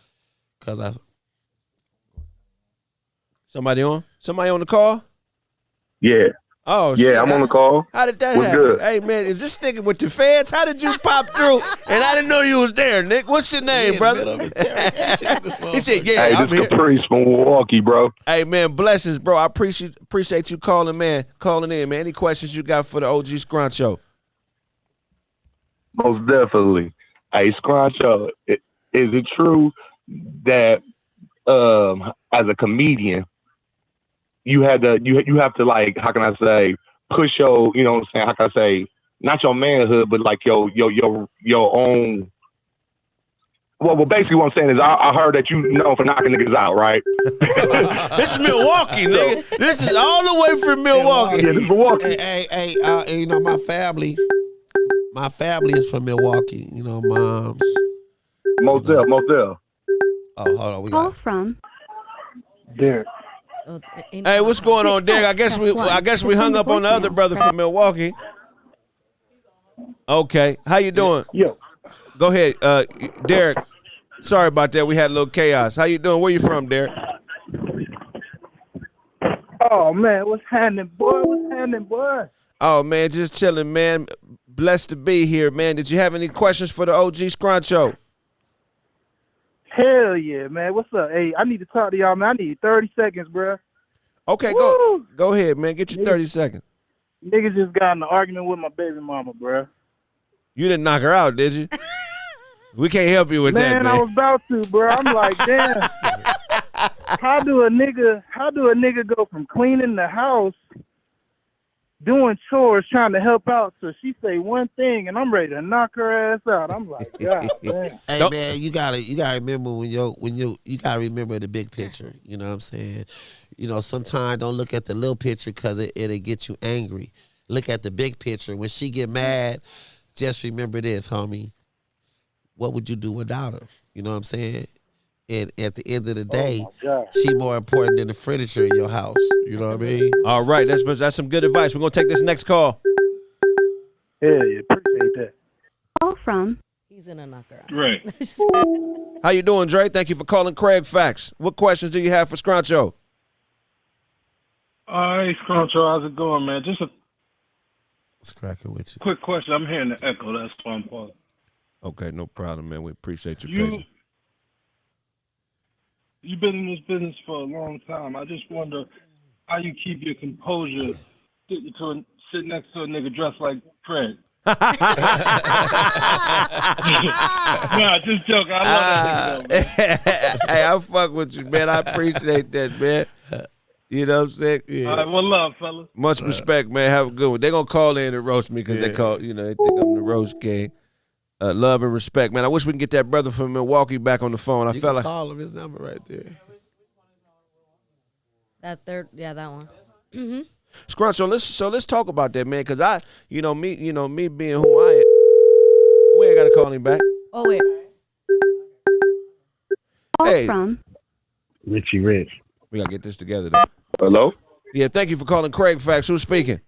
Somebody on the call? Yeah. Oh, yeah, shit. I'm on the call. How did that What's happen? good? Hey, man, is this nigga with the feds? How did you pop through? And I didn't know you was there, Nick. What's your name, brother? He said, yeah, hey, I'm this here. Caprice from Milwaukee, bro. Hey, man, blessings, bro. I appreciate you calling in, man. Any questions you got for the OG Scruncho? Most definitely. Hey, Scruncho, is it true that as a comedian, you have to, like, how can I say, push your, you know what I'm saying, how can I say, not your manhood, but like your own. Well, basically what I'm saying is I heard that you know for knocking niggas out, right? This is Milwaukee, nigga. This is all the way from Milwaukee. Yeah, this is Milwaukee. Hey, my family is from Milwaukee. Moms. Moselle. Oh, hold on. We got from Derek. Hey, what's going on, Derek? I guess we hung up on the other brother from Milwaukee. Okay, how you doing? Yo. Go ahead, Derek. Sorry about that. We had a little chaos. How you doing? Where you from, Derek? Oh man, what's happening, boy? Oh man, just chilling, man. Blessed to be here, man. Did you have any questions for the OG Scruncho? Hell yeah, man. What's up? Hey, I need to talk to y'all, man. I need 30 seconds, bro. Okay, go ahead, man. Get your 30 seconds. Niggas just got in an argument with my baby mama, bro. You didn't knock her out, did you? We can't help you with that, man. Man, I was about to, bro. I'm like, damn. How do a nigga go from cleaning the house, doing chores, trying to help out, so she say one thing and I'm ready to knock her ass out? I'm like, God damn. Hey man, you gotta remember when you gotta remember the big picture. You know what I'm saying? Sometimes don't look at the little picture because it'll get you angry. Look at the big picture. When she get mad, just remember this, homie. What would you do without her? You know what I'm saying? And at the end of the day, she more important than the furniture in your house. You know what I mean? All right, that's some good advice. We're gonna take this next call. Yeah, appreciate that. Call from. He's gonna knock her out. Right. How you doing, Dre? Thank you for calling Kraig Facts. What questions do you have for Scruncho? Hey, Scruncho, how's it going, man? Just a What's cracking with you? quick question. I'm hearing the echo. That's why I'm calling. Okay, no problem, man. We appreciate your patience. You've been in this business for a long time. I just wonder how you keep your composure sit next to a nigga dressed like Kraig. Nah, just joking. I love that nigga, though, man. Hey, I fuck with you, man. I appreciate that, man. You know what I'm saying? Yeah. All right, one love, fella. Much respect, man. Have a good one. They're going to call in and roast me because they think I'm the roast king. Love and respect, man. I wish we can get that brother from Milwaukee back on the phone. I felt like call him his number right there. That one. Mm-hmm. Scruncho, let's talk about that, man. Because me being who I am, we ain't got to call him back. Oh wait. Hey, from. Richie Rich. We gotta get this together though. Hello? Yeah, thank you for calling Kraig Facts. Who's speaking?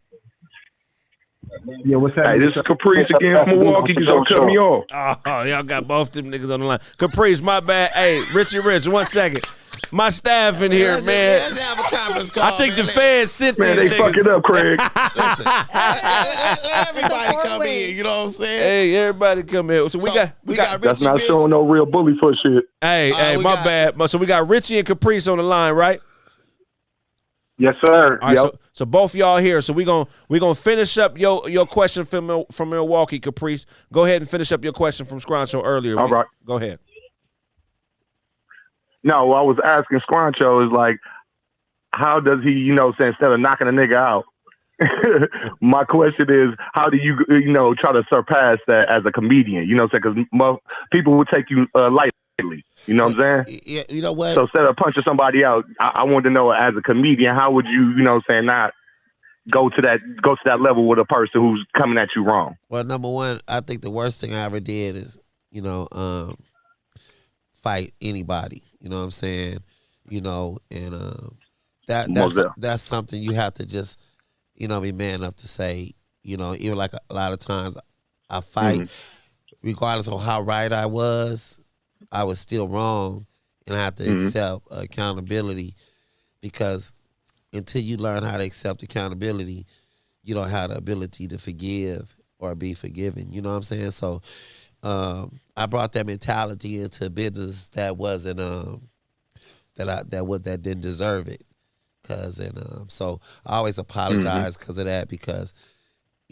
Yeah, what's that? Hey, this is Caprice again from Milwaukee. You don't cut me off. Oh, y'all got both them niggas on the line. Caprice, my bad. Hey, Richie Rich, 1 second. My staff in here, man. Let's have a conference call, I think the feds sent Man, these they niggas. fuck it up, Craig. Listen, let everybody come in. You know what I'm saying? Hey, everybody come in. So we got That's Richie not Rich. showing no real bully for shit. Hey, we my got- bad. So we got Richie and Caprice on the line, right? Yes, sir. All right, Yep. so both y'all here. So we gonna finish up your question from Milwaukee, Caprice. Go ahead and finish up your question from Scruncho earlier. All right. Go ahead. No, I was asking Scruncho is like, how does he, say instead of knocking a nigga out, my question is, how do you, try to surpass that as a comedian? Because people will take you lightly. You know what I'm saying? Yeah, you know what? So instead of punching somebody out, I wanted to know as a comedian, how would you, not go to that level with a person who's coming at you wrong? Well, number one, I think the worst thing I ever did is, fight anybody. You know what I'm saying? And that's something you have to just, be man enough to say. Even like a lot of times I fight, regardless of how right I was still wrong, and I have to accept accountability, because until you learn how to accept accountability, you don't have the ability to forgive or be forgiven. You know what I'm saying? So I brought that mentality into business that wasn't that didn't deserve it, so I always apologize because of that, because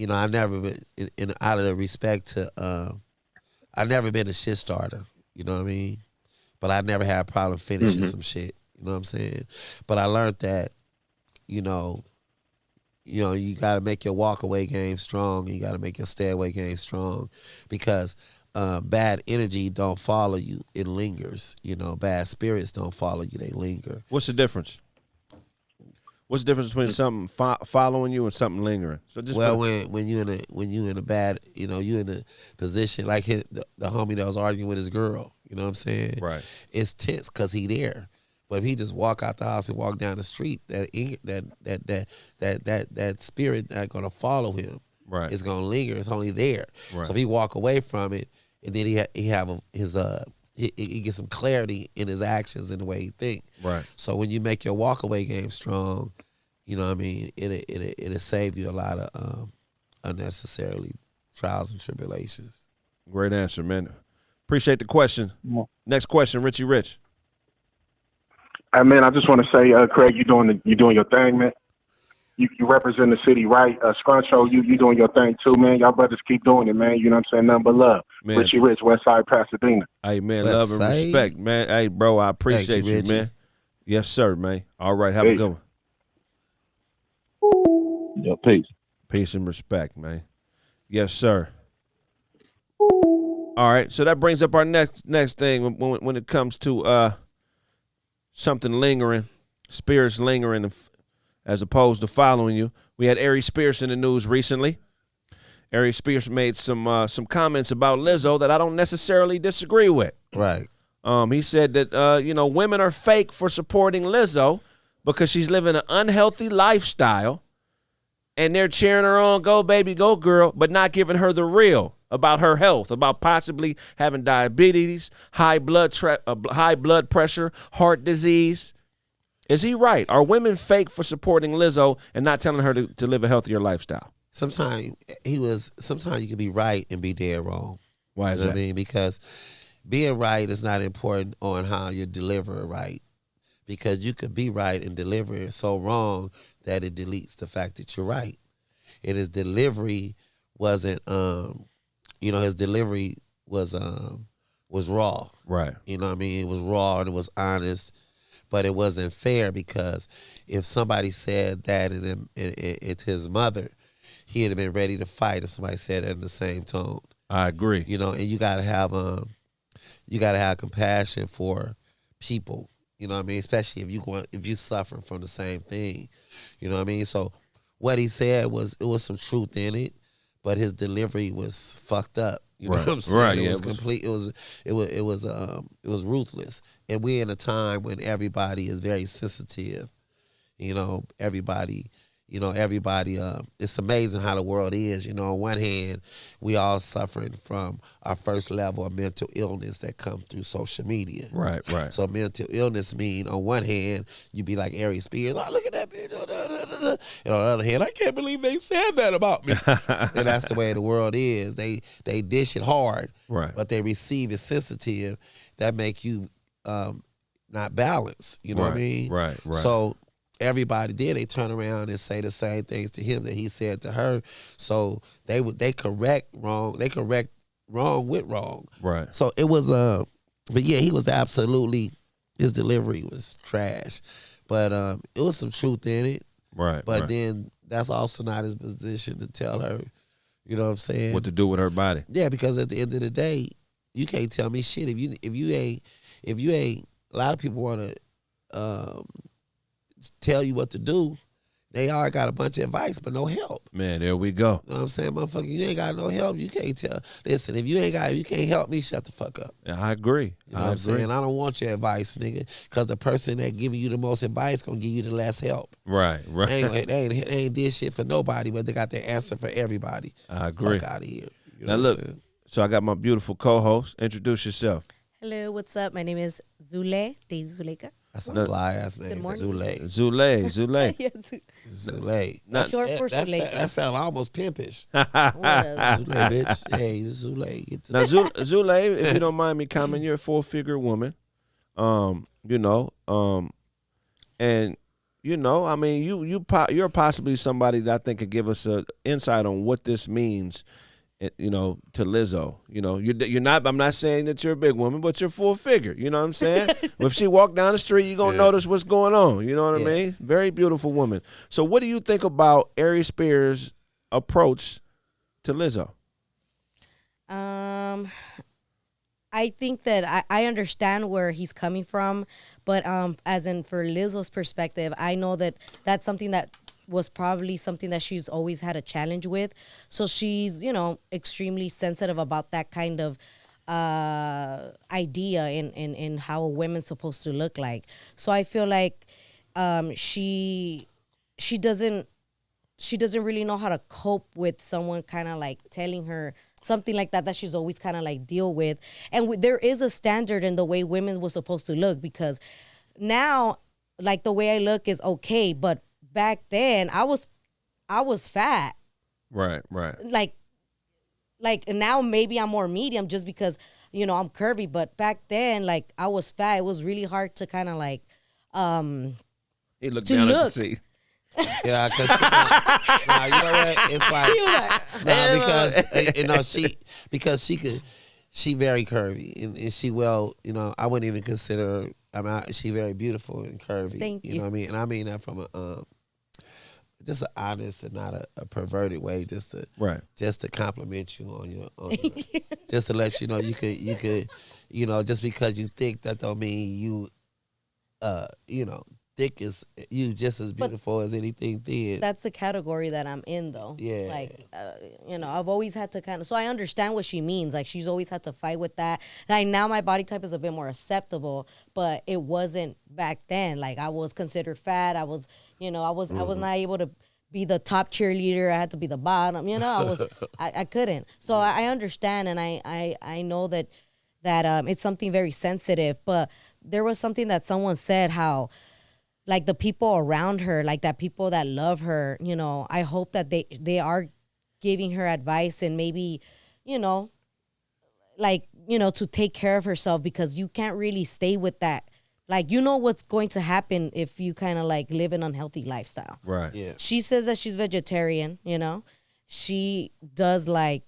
I've never been out of the respect to I've never been a shit starter. You know what I mean? But I never had a problem finishing some shit. You know what I'm saying? But I learned that, you got to make your walk-away game strong, and you got to make your stay-away game strong, because bad energy don't follow you. It lingers. Bad spirits don't follow you. They linger. What's the difference? What's the difference between something following you and something lingering? So just when you in a bad, you in a position like the homie that was arguing with his girl. You know what I'm saying? Right. It's tense because he there, but if he just walk out the house and walk down the street, that spirit not gonna follow him. Right. It's gonna linger. It's only there. Right. So if he walk away from it, and then he gets some clarity in his actions and the way he think. Right. So when you make your walk away game strong, you know what I mean, it'll save you a lot of unnecessarily trials and tribulations. Great answer, man. Appreciate the question. Yeah. Next question, Richie Rich. Hey, man, I just want to say, Craig, you doing your thing, man. You represent the city, right? Scruncho, you doing your thing too, man. Y'all brothers keep doing it, man. You know what I'm saying? Nothing but love. Man. Richie Rich, West Side, Pasadena. Hey, man, West love and Side. respect, man. Hey, bro, I appreciate you, Richie. man. Yes, sir, man. All right, have a good one. Yeah, peace. Peace and respect, man. Yes, sir. All right, so that brings up our next thing when it comes to something lingering, spirits lingering, as opposed to following you. We had Ari Spears in the news recently. Ari Spears made some comments about Lizzo that I don't necessarily disagree with. Right. He said that women are fake for supporting Lizzo because she's living an unhealthy lifestyle, and they're cheering her on, go baby, go girl, but not giving her the real about her health, about possibly having diabetes, high blood pressure, heart disease. Is he right? Are women fake for supporting Lizzo and not telling her to live a healthier lifestyle? Sometimes you can be right and be dead wrong. Why is You know that? what I mean? Because being right is not important on how you deliver it right. Because you could be right and deliver it so wrong that it deletes the fact that you're right. And his delivery wasn't his delivery was raw. Right. You know what I mean? It was raw and it was honest, but it wasn't fair, because if somebody said that and it's his mother, he'd have been ready to fight if somebody said that in the same tone. I agree. And you gotta have compassion for people. You know what I mean? Especially if you suffering from the same thing. You know what I mean? So what he said it was some truth in it, but his delivery was fucked up. You know Right, what I'm saying? right, It yeah, was it was- complete. It was ruthless. And we're in a time when everybody is very sensitive. You know, everybody. It's amazing how the world is. You know, on one hand, we all suffering from our first level of mental illness that come through social media. Right. So mental illness mean, on one hand, you be like Ari Spears, oh, look at that bitch. Oh, da, da, da, da. And on the other hand, I can't believe they said that about me. And that's the way the world is. They dish it hard, Right. but they receive it sensitive. That make you not balanced. You know what I mean? Right. So everybody they turn around and say the same things to him that he said to her. So they correct wrong. They correct wrong with wrong. Right. So it was but yeah, he was absolutely, his delivery was trash. But it was some truth in it. Right. But right. then that's also not his position to tell her, you know what I'm saying? What to do with her body? Yeah, because at the end of the day, you can't tell me shit if you ain't. A lot of people want to tell you what to do. They all got a bunch of advice, but no help. Man, there we go. You know what I'm saying, motherfucker? You ain't got no help. You can't tell. Listen, if you can't help me, shut the fuck up. Yeah, I agree. You know what I'm saying? I don't want your advice, nigga, because the person that giving you the most advice gonna give you the less help. Right. They ain't did shit for nobody, but they got their answer for everybody. I agree. Fuck out of here. You Now know what I'm look, saying? so I got my beautiful co-host. Introduce yourself. Hello, what's up? My name is Zule, Daisy Zuleka. That's a fly ass name. Good morning. Zule. Yes. Zule. Short for Zuleka. That sound almost pimpish. Whatever. Zule, bitch. Hey, Zule. Get the Now, Zule, if you don't mind me commenting, you're a 4-figure woman. And I mean, you're possibly somebody that I think could give us an insight on what this means, you know, to Lizzo. You know, you're not. I'm not saying that you're a big woman, but you're 4-figure. You know what I'm saying? If she walk down the street, you're gonna notice what's going on. You know what I mean? Very beautiful woman. So, what do you think about Ari Spears' approach to Lizzo? I think that I understand where he's coming from, but as in for Lizzo's perspective, I know that that's something that was probably something that she's always had a challenge with. So she's, you know, extremely sensitive about that kind of idea in how a woman's supposed to look like. So I feel like she doesn't really know how to cope with someone kind of like telling her something like that she's always kind of like deal with. And there is a standard in the way women were supposed to look, because now like the way I look is okay, but back then I was fat. Right. Like now maybe I'm more medium just because, you know, I'm curvy, but back then like I was fat. It was really hard to kind of like He looked to down at look. the seat. Yeah, because you know what? It's like because she very curvy and she I wouldn't even consider her. She very beautiful and curvy. Thank you. You know what I mean? And I mean that from a just an honest and not a perverted way, just to compliment you on your just to let you know you could just because you think that don't mean you thick is you just as beautiful as anything thin. That's the category that I'm in, though. Yeah. Like, I've always had to kind of, so I understand what she means. Like, she's always had to fight with that. Like, now my body type is a bit more acceptable, but it wasn't back then. Like, I was considered fat. I was, I was not able to be the top cheerleader. I had to be the bottom, I couldn't. So I understand, and I know that it's something very sensitive, but there was something that someone said, how like the people around her, like that people that love her, I hope that they are giving her advice and maybe, to take care of herself, because you can't really stay with that. Like, what's going to happen if you kind of like live an unhealthy lifestyle. Right. Yeah. She says that she's vegetarian, She does I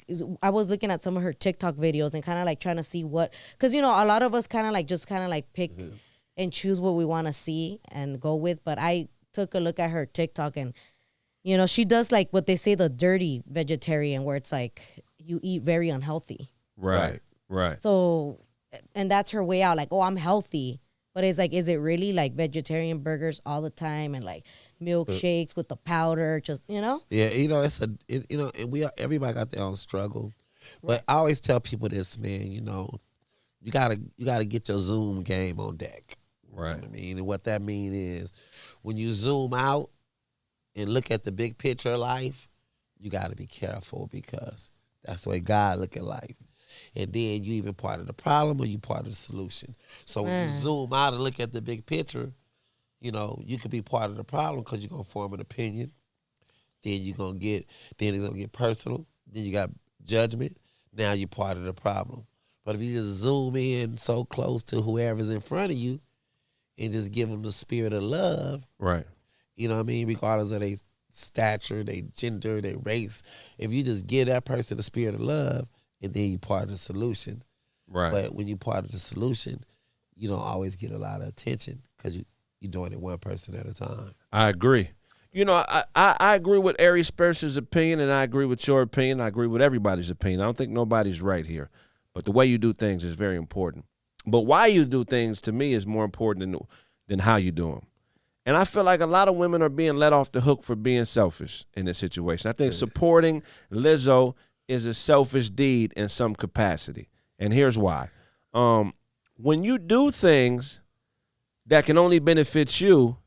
was looking at some of her TikTok videos and kind of like trying to see because, a lot of us kind of like just kind of like pick and choose what we want to see and go with. But I took a look at her TikTok and, she does like what they say, the dirty vegetarian, where it's like you eat very unhealthy. Right. So, and that's her way out. Like, oh, I'm healthy. But it's like, is it really like vegetarian burgers all the time? And like, milkshakes with the powder, just Yeah, everybody got their own struggle. But I always tell people this, man, you gotta get your Zoom game on deck. Right. You know what I mean? And what that means is when you zoom out and look at the big picture of life, you gotta be careful because that's the way God look at life. And then you even part of the problem or you part of the solution. So when you zoom out and look at the big picture, you could be part of the problem because you're gonna form an opinion. Then it's gonna get personal. Then you got judgment. Now you're part of the problem. But if you just zoom in so close to whoever's in front of you and just give them the spirit of love, right? You know what I mean? Regardless of their stature, their gender, their race, if you just give that person the spirit of love, and then you're part of the solution. Right. But when you're part of the solution, you don't always get a lot of attention because you're doing it one person at a time. I agree. I agree with Ari Spencer's opinion, and I agree with your opinion. I agree with everybody's opinion. I don't think nobody's right here. But the way you do things is very important. But why you do things, to me, is more important than how you do them. And I feel like a lot of women are being let off the hook for being selfish in this situation. I think supporting Lizzo is a selfish deed in some capacity. And here's why. When you do things that can only benefit you,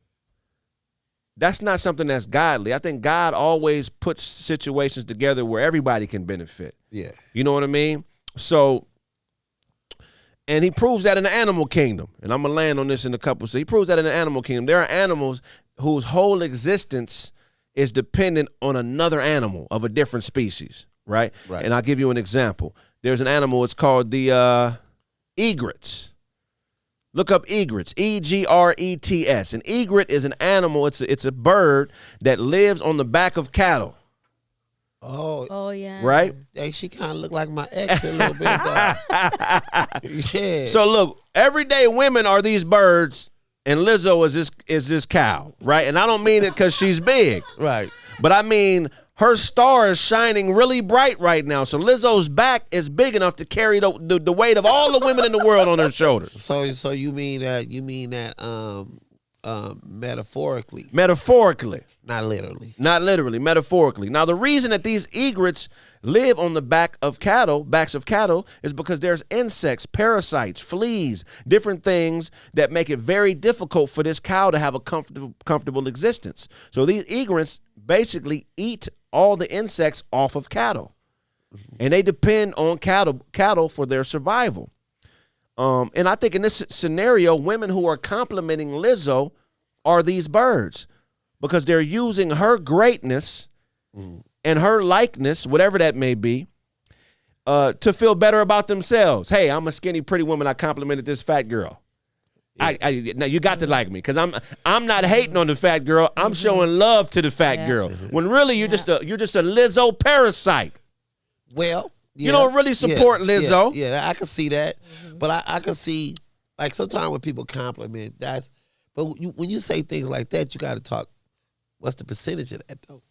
that's not something that's godly. I think God always puts situations together where everybody can benefit. Yeah. You know what I mean? So, and he proves that in the animal kingdom. And I'm going to land on this in a couple. So he proves that in the animal kingdom. There are animals whose whole existence is dependent on another animal of a different species, right? Right. And I'll give you an example. There's an animal, it's called the egrets. Look up egrets, E-G-R-E-T-S. An egret is an animal. It's a bird that lives on the back of cattle. Oh yeah. Right? Hey, she kind of look like my ex a little bit, though. Yeah. So look, everyday women are these birds, and Lizzo is this cow, right? And I don't mean it because she's big, right? But I mean her star is shining really bright right now. So Lizzo's back is big enough to carry the weight of all the women in the world on her shoulders. So you mean that metaphorically? Metaphorically. Not literally. Not literally, metaphorically. Now, the reason that these egrets live on the backs of cattle, is because there's insects, parasites, fleas, different things that make it very difficult for this cow to have a comfortable existence. So these egrets basically eat all the insects off of cattle. And they depend on cattle for their survival. And I think in this scenario, women who are complimenting Lizzo are these birds because they're using her greatness and her likeness, whatever that may be, to feel better about themselves. Hey, I'm a skinny, pretty woman. I complimented this fat girl. Yeah. Now you got to like me because I'm not hating on the fat girl. I'm showing love to the fat girl. When really you're just a Lizzo parasite. Well, you don't really support Lizzo. Yeah, I can see that. But I can see, like, sometimes when people compliment, but when you say things like that, you got to talk, what's the percentage of that, though?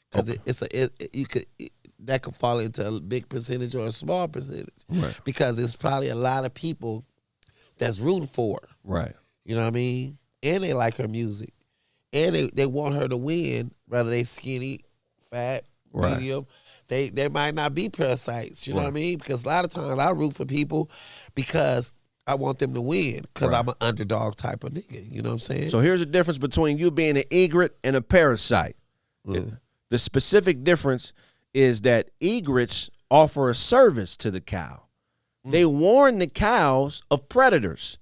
Because that could fall into a big percentage or a small percentage. Right. Because it's probably a lot of people that's rooting for her. Right. You know what I mean? And they like her music. And they want her to win, whether they skinny, fat, Right. medium. They might not be parasites, you know what I mean? Because a lot of times I root for people because I want them to win because I'm an underdog type of nigga, you know what I'm saying? So here's the difference between you being an egret and a parasite. The specific difference is that egrets offer a service to the cow. They warn the cows of predators.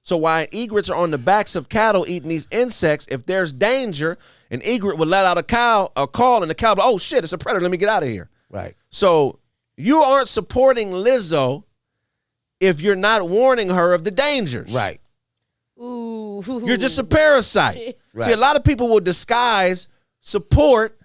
So while egrets are on the backs of cattle eating these insects, if there's danger, an egret would let out a call, and the cow will, oh shit, it's a predator, let me get out of here. Right. So you aren't supporting Lizzo if you're not warning her of the dangers. Right. Ooh. You're just a parasite. Right. See, a lot of people will disguise support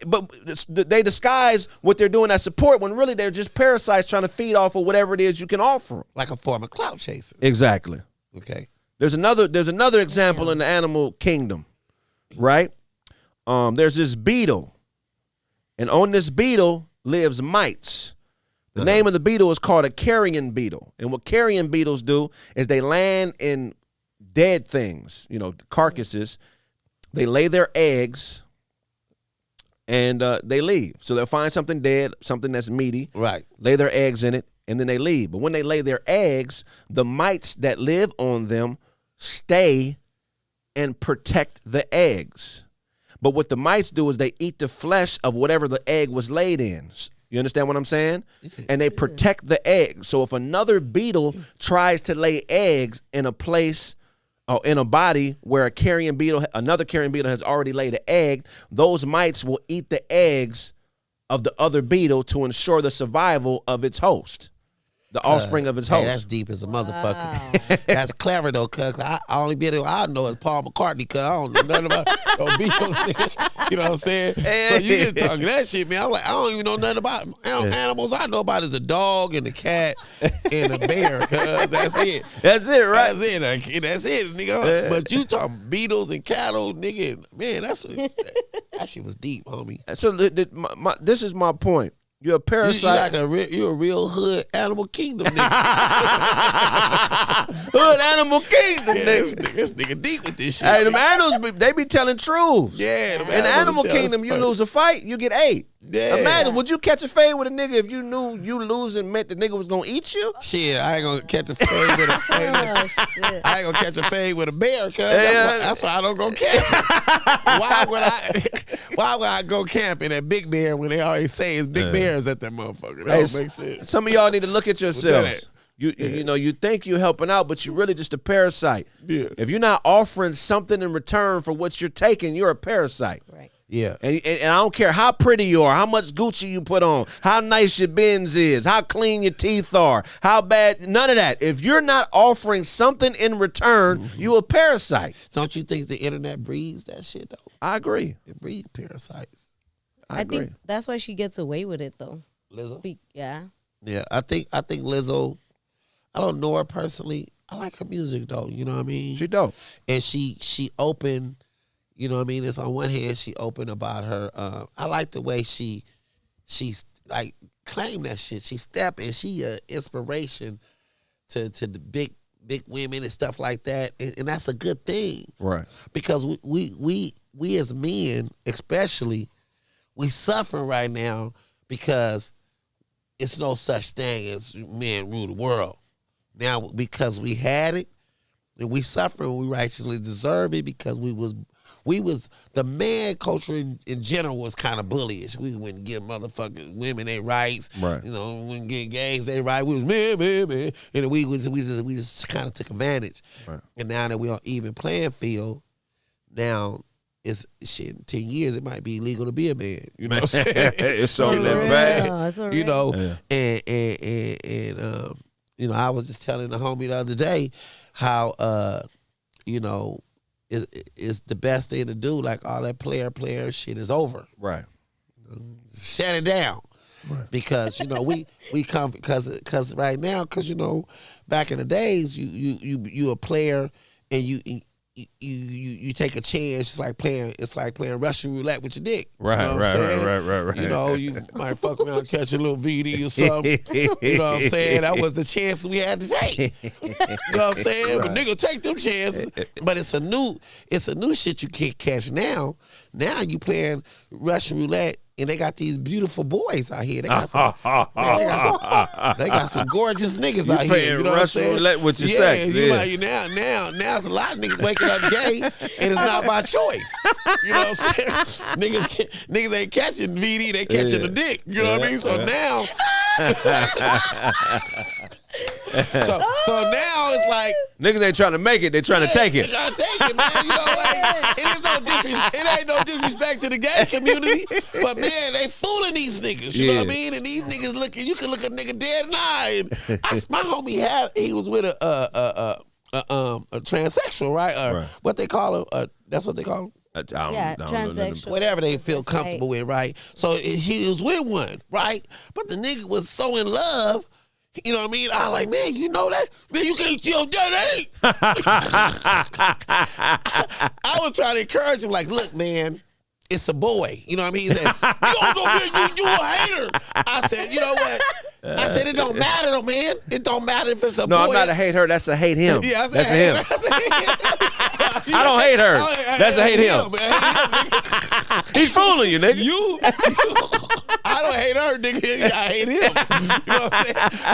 but they disguise what they're doing as support when really they're just parasites trying to feed off of whatever it is you can offer them. Like a form of clout chasing. Exactly. Okay. There's another example in the animal kingdom, right? There's this beetle, and on this beetle lives mites. The name of the beetle is called a carrion beetle, and what carrion beetles do is they land in dead things, carcasses. They lay their eggs and they leave. So they'll find something dead, something that's meaty, right? Lay their eggs in it, and then they leave. But when they lay their eggs, the mites that live on them stay and protect the eggs. But what the mites do is they eat the flesh of whatever the egg was laid in. You understand what I'm saying? And they protect the egg. So if another beetle tries to lay eggs in a place or in a body where another carrion beetle has already laid an egg, those mites will eat the eggs of the other beetle to ensure the survival of its host, the offspring of its host. Hey, that's deep as a motherfucker. That's clever though, cuz I only bit I know is Paul McCartney, cuz I don't know nothing about no beetles. You know what I'm saying? So you get talking that shit, man. I'm like, I don't even know nothing about animals. I know about is the dog and the cat and the bear, cuz that's it. That's it, right? That's it, nigga. But you talking beetles and cattle, nigga, man, that shit was deep, homie. So this is my point. You're a parasite. You're a real hood animal kingdom nigga. Hood animal kingdom nigga. This nigga deep with this shit. Hey, them animals, they be telling truths. Yeah. In the animal kingdom, you lose a fight, you get ate. Yeah. Imagine, would you catch a fade with a nigga if you knew you losing meant the nigga was gonna eat you? Shit, I ain't gonna catch a fade with I ain't gonna catch a fade with a bear, cuz that's why I don't go camping. Why would I go camping at Big Bear when they always say it's Big Bears at that motherfucker? That don't make sense. Some of y'all need to look at yourselves. You think you're helping out, but you're really just a parasite. Yeah. If you're not offering something in return for what you're taking, you're a parasite. Right. Yeah. And I don't care how pretty you are, how much Gucci you put on, how nice your Benz is, how clean your teeth are, how bad, none of that. If you're not offering something in return, you a parasite. Don't you think the internet breeds that shit though? I agree. It breeds parasites. I agree. think that's why she gets away with it though. Lizzo? Yeah. Yeah, I think Lizzo, I don't know her personally. I like her music though, you know what I mean? She dope. And she opened, you know what I mean? It's on one hand she opened about her I like the way she's like claimed that shit. She stepped and she inspiration to the big women and stuff like that. And that's a good thing. Right. Because we as men especially, we suffer right now because it's no such thing as men rule the world. Now, because we had it, and we suffer, and we righteously deserve it because we was the man culture in general was kind of bullyish. We wouldn't give motherfucking women their rights. Right. You know, we wouldn't give gays their rights. We was man. And we just kind of took advantage. Right. And now that we're on even playing field, now it's shit. In 10 years, it might be illegal to be a man. You know what I'm saying? It's so bad. You know, yeah. and you know, I was just telling the homie the other day how you know, it's the best thing to do. Like all that player shit is over. Right. Shut it down. Right. Because you know we come because right now because you know back in the days you a player and you take a chance. It's like playing Russian roulette with your dick. Right, you know right. You know, you might fuck around and catch a little VD or something. You know what I'm saying? That was the chance we had to take. You know what I'm saying? But nigga, take them chances. But it's a new shit you can't catch now. Now you playing Russian roulette. And they got these beautiful boys out here. They got some, they got some gorgeous niggas out here. You know what I'm saying? Roulette with your sex. Yeah. Now there's a lot of niggas waking up gay, and it's not by choice. You know what I'm saying? Niggas ain't catching VD, they catching the dick. You know what I mean? So now, so now it's like niggas ain't trying to make it, they trying to take it. They trying to take it, man. You know, like it ain't no disrespect to the gay community, but man, they fooling these niggas. You know what I mean? And these niggas you can look a nigga dead in the eye. And my homie he was with a transsexual, right? Right. What they call him? That's what they call him. Transsexual. Whatever they feel comfortable with, right? So he was with one, right? But the nigga was so in love. You know what I mean? I was like, man, you know that? Man, you can't tell that ain't. I was trying to encourage him, like, look, man, it's a boy. You know what I mean? He said, you don't know you a hater. I said, you know what? I said, it don't matter though, man. It don't matter if it's a boy. No, I'm not a hate her. That's a hate him. Yeah, that's a him. I don't hate her. That's a hate him. He's fooling you, nigga. I don't hate her, nigga. I hate him. You know what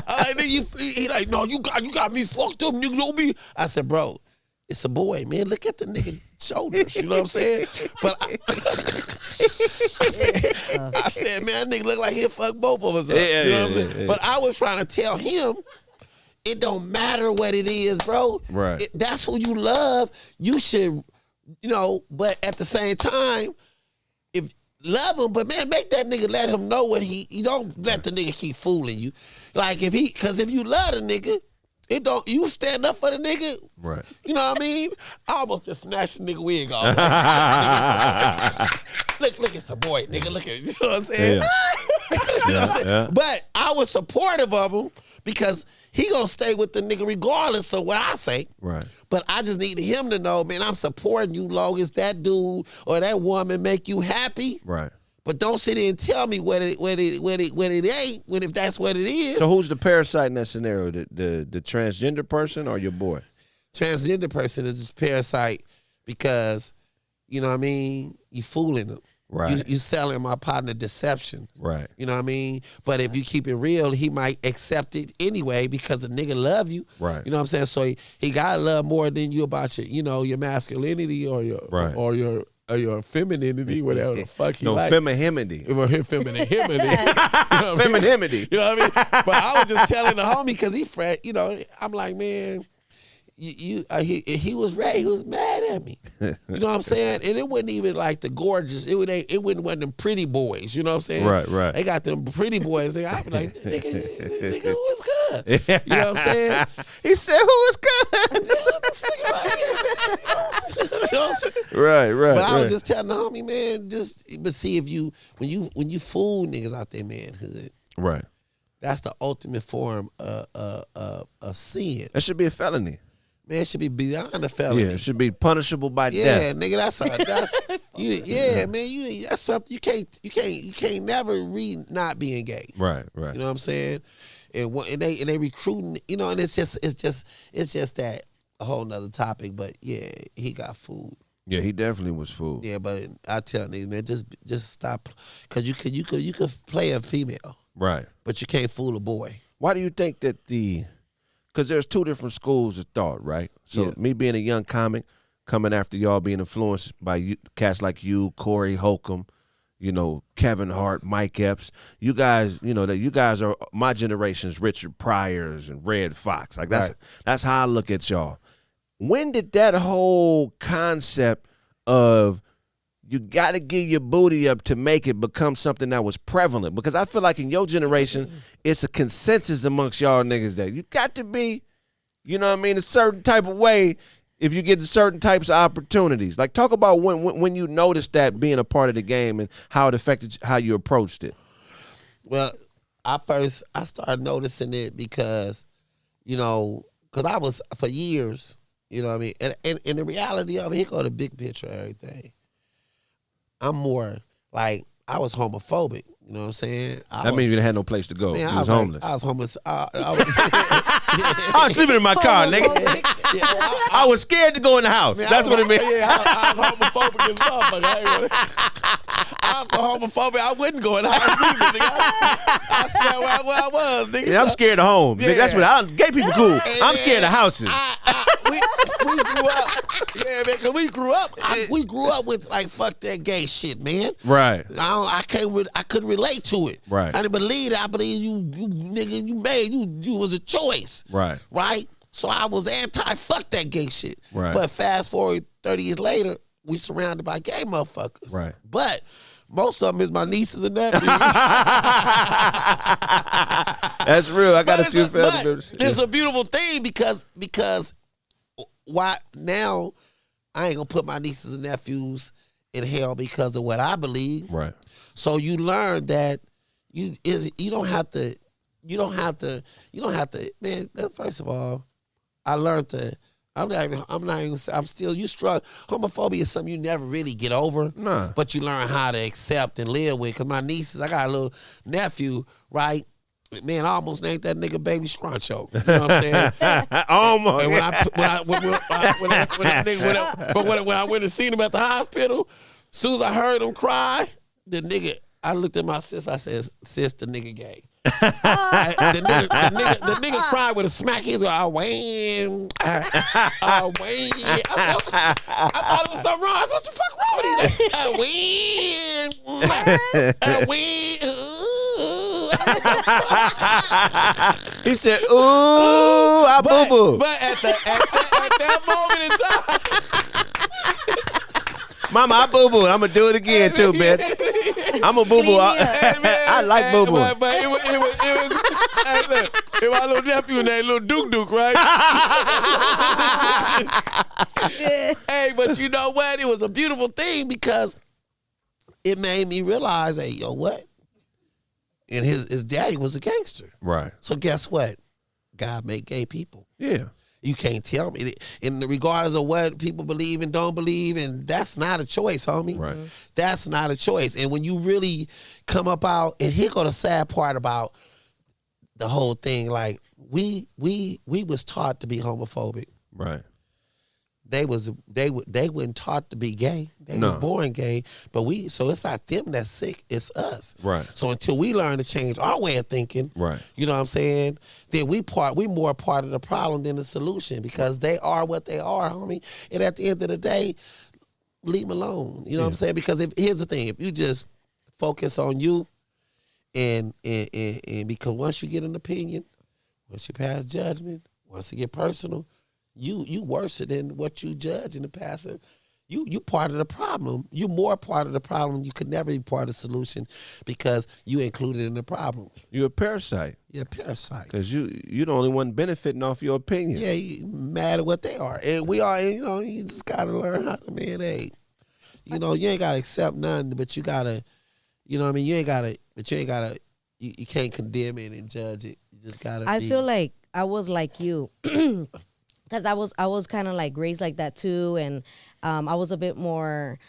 I'm saying? He like, no, you got me fucked up. You know me. I said, bro, it's a boy, man. Look at the nigga shoulders. You know what I'm saying? But I said, man, that nigga look like he'll fuck both of us up. Yeah, you know what I'm saying? yeah. But I was trying to tell him, it don't matter what it is, bro. Right. That's who you love. You should, but at the same time, if love him, but man, make that nigga let him know what you don't let the nigga keep fooling you. Like because if you love the nigga, you stand up for the nigga. Right. You know what I mean? I almost just snatched the nigga wig off. Look, it's a boy, nigga. Look at it. You know what I'm saying? Yeah. You know what I'm saying? Yeah. But I was supportive of him because he gonna stay with the nigga regardless of what I say. Right. But I just needed him to know, man, I'm supporting you long as that dude or that woman make you happy. Right. But don't sit there and tell me what it ain't, if that's what it is. So who's the parasite in that scenario? The transgender person or your boy? Transgender person is a parasite because, you know what I mean, you fooling them. Right. You selling my partner deception. Right. You know what I mean? But if you keep it real, he might accept it anyway because the nigga love you. Right. You know what I'm saying? So he gotta love more than you about your masculinity or your right. or your femininity, whatever the fuck he like. Femininity. Femininity. Femininity. You know what I mean? But I was just telling the homie because he fret. I'm like, man, he was ready. He was mad at me. You know what I'm saying? And it wasn't even like the gorgeous. It wasn't one of them pretty boys. You know what I'm saying? Right, right. They got them pretty boys. I be like, nigga, who was good? You know what I'm saying? He said, who was good? Right. But I was just telling the homie, man, but see if when you fool niggas out there, manhood. Right. That's the ultimate form of sin. That should be a felony. Man, it should be beyond a felony. Yeah, it should be punishable by death. Yeah, nigga, that's man, that's something you can't never not being gay. Right. You know what I'm saying? And they recruiting, and it's just that a whole nother topic. But yeah, he got fooled. Yeah, he definitely was fooled. Yeah, but I tell niggas, man, just stop, cause you could play a female, right? But you can't fool a boy. Why do you think that because there's two different schools of thought, right? So Yeah. me being a young comic, coming after y'all, being influenced by cats like you, Corey Holcomb, Kevin Hart, Mike Epps. You guys, that you guys are my generation's Richard Pryors and Red Fox. Like that's how I look at y'all. When did that whole concept of you got to get your booty up to make it become something that was prevalent? Because I feel like in your generation, it's a consensus amongst y'all niggas that you got to be, a certain type of way if you get certain types of opportunities. Like, talk about when you noticed that being a part of the game and how it affected how you approached it. Well, I started noticing it because, because I was for years, you know what I mean? And the reality of it, here go the big picture of everything. I'm more like, I was homophobic. You know what I'm saying? That means you didn't have no place to go. Man, You was homeless. I was homeless. I was sleeping in my car, nigga. I was scared to go in the house. Man, That's what it meant. Yeah, I was homophobic as motherfucker. I was so homophobic, I wouldn't go in the house either, nigga. I swear where I was, nigga. Yeah, I'm scared of home. Yeah. Nigga, that's what gay people cool. I'm scared of houses. We grew up, yeah, man. Cause we grew up with like fuck that gay shit, man. Right. I couldn't relate to it. Right. I didn't believe it. I believe you nigga, you was a choice. Right. Right. So I was anti fuck that gay shit. Right. But fast forward 30 years later, we surrounded by gay motherfuckers. Right. But most of them is my nieces and nephews. That's real. I got a few family. It's a beautiful thing because why now I ain't gonna put my nieces and nephews in hell because of what I believe. Right. So you learn that you don't have to, man, first of all, I learned to I'm still, you struggle. Homophobia is something you never really get over, but you learn how to accept and live with. Because my nieces, I got a little nephew, right? Man, I almost named that nigga Baby Scruncho. You know what I'm saying? Almost. And when I went and seen him at the hospital, as soon as I heard him cry, the nigga, I looked at my sis, I said, sis, the nigga gay. The nigga cried with a smack. He's like, I thought it was something wrong. I said, what the fuck wrong with you? He said, ooh, I boo-boo. But at that moment in time, Mama, I boo-boo. I'm going to do it again, too, bitch. I'm a boo-boo. I like boo-boo. But it was my little nephew named Little Duke, right? Hey, but you know what? It was a beautiful thing because it made me realize, hey, yo, what? And his daddy was a gangster. Right. So guess what? God made gay people. Yeah. You can't tell me. And regardless of what people believe and don't believe, and that's not a choice, homie. Right. That's not a choice. And when you really come up out, and here go the sad part about the whole thing, like we was taught to be homophobic. Right. They weren't taught to be gay. They was born gay, but so it's not them that's sick, it's us. Right. So until we learn to change our way of thinking, right, you know what I'm saying, then we more part of the problem than the solution because they are what they are, homie. And at the end of the day, leave them alone. You know what I'm saying? Because here's the thing, if you just focus on you and because once you get an opinion, once you pass judgment, once it get personal, you worse than what you judge in the past. You part of the problem. You more part of the problem. You could never be part of the solution because you included in the problem. You're a parasite. You're a parasite. Because you're the only one benefiting off your opinion. Yeah, you mad at what they are. And we are, you just got to learn how to, man, hey, you ain't got to accept nothing, but you got to, you ain't got to, you can't condemn it and judge it. You just got to I feel like I was like you. Because I was kind of like raised like that too, and I was a bit more,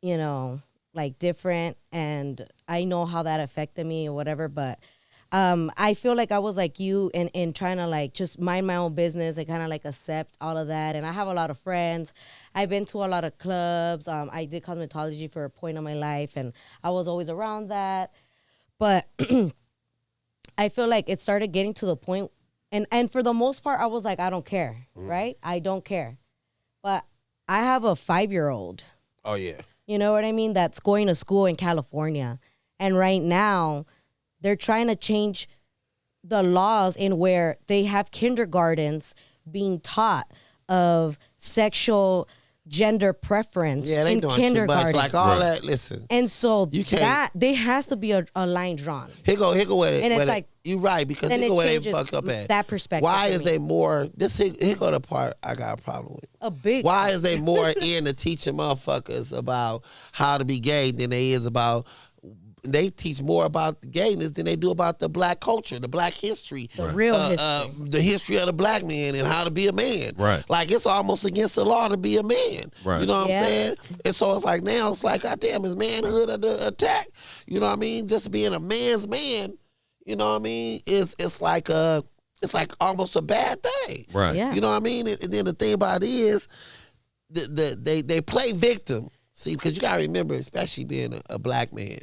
like different, and I know how that affected me or whatever. But I feel like I was like you in trying to like just mind my own business and kind of like accept all of that. And I have a lot of friends. I've been to a lot of clubs. I did cosmetology for a point in my life, and I was always around that. But I feel like it started getting to the point. And for the most part, I was like, I don't care, right? I don't care. But I have a 5-year-old. Oh, yeah. You know what I mean? That's going to school in California. And right now, they're trying to change the laws in where they have kindergartens being taught of sexual gender preference yeah, they in doing kindergarten. too much. Like all that, listen. And so you can't, there has to be a line drawn. Here go with it. And it's like, you're right, because then here it go where they changes fuck up at. that perspective. Why is me. they more, here go the part I got a problem with. A big. Why is they more into teaching motherfuckers about how to be gay than they is about, they teach more about the gayness than they do about the black culture, the black history. The real history. The history of the black man and how to be a man. Right. Like, it's almost against the law to be a man. Right. You know what I'm saying? And so it's like, now it's like, goddamn, is manhood under attack? You know what I mean? Just being a man's man, you know what I mean? It's like almost a bad thing. Right. Yeah. You know what I mean? And then the thing about it is, they play victim. See, because you got to remember, especially being a black man,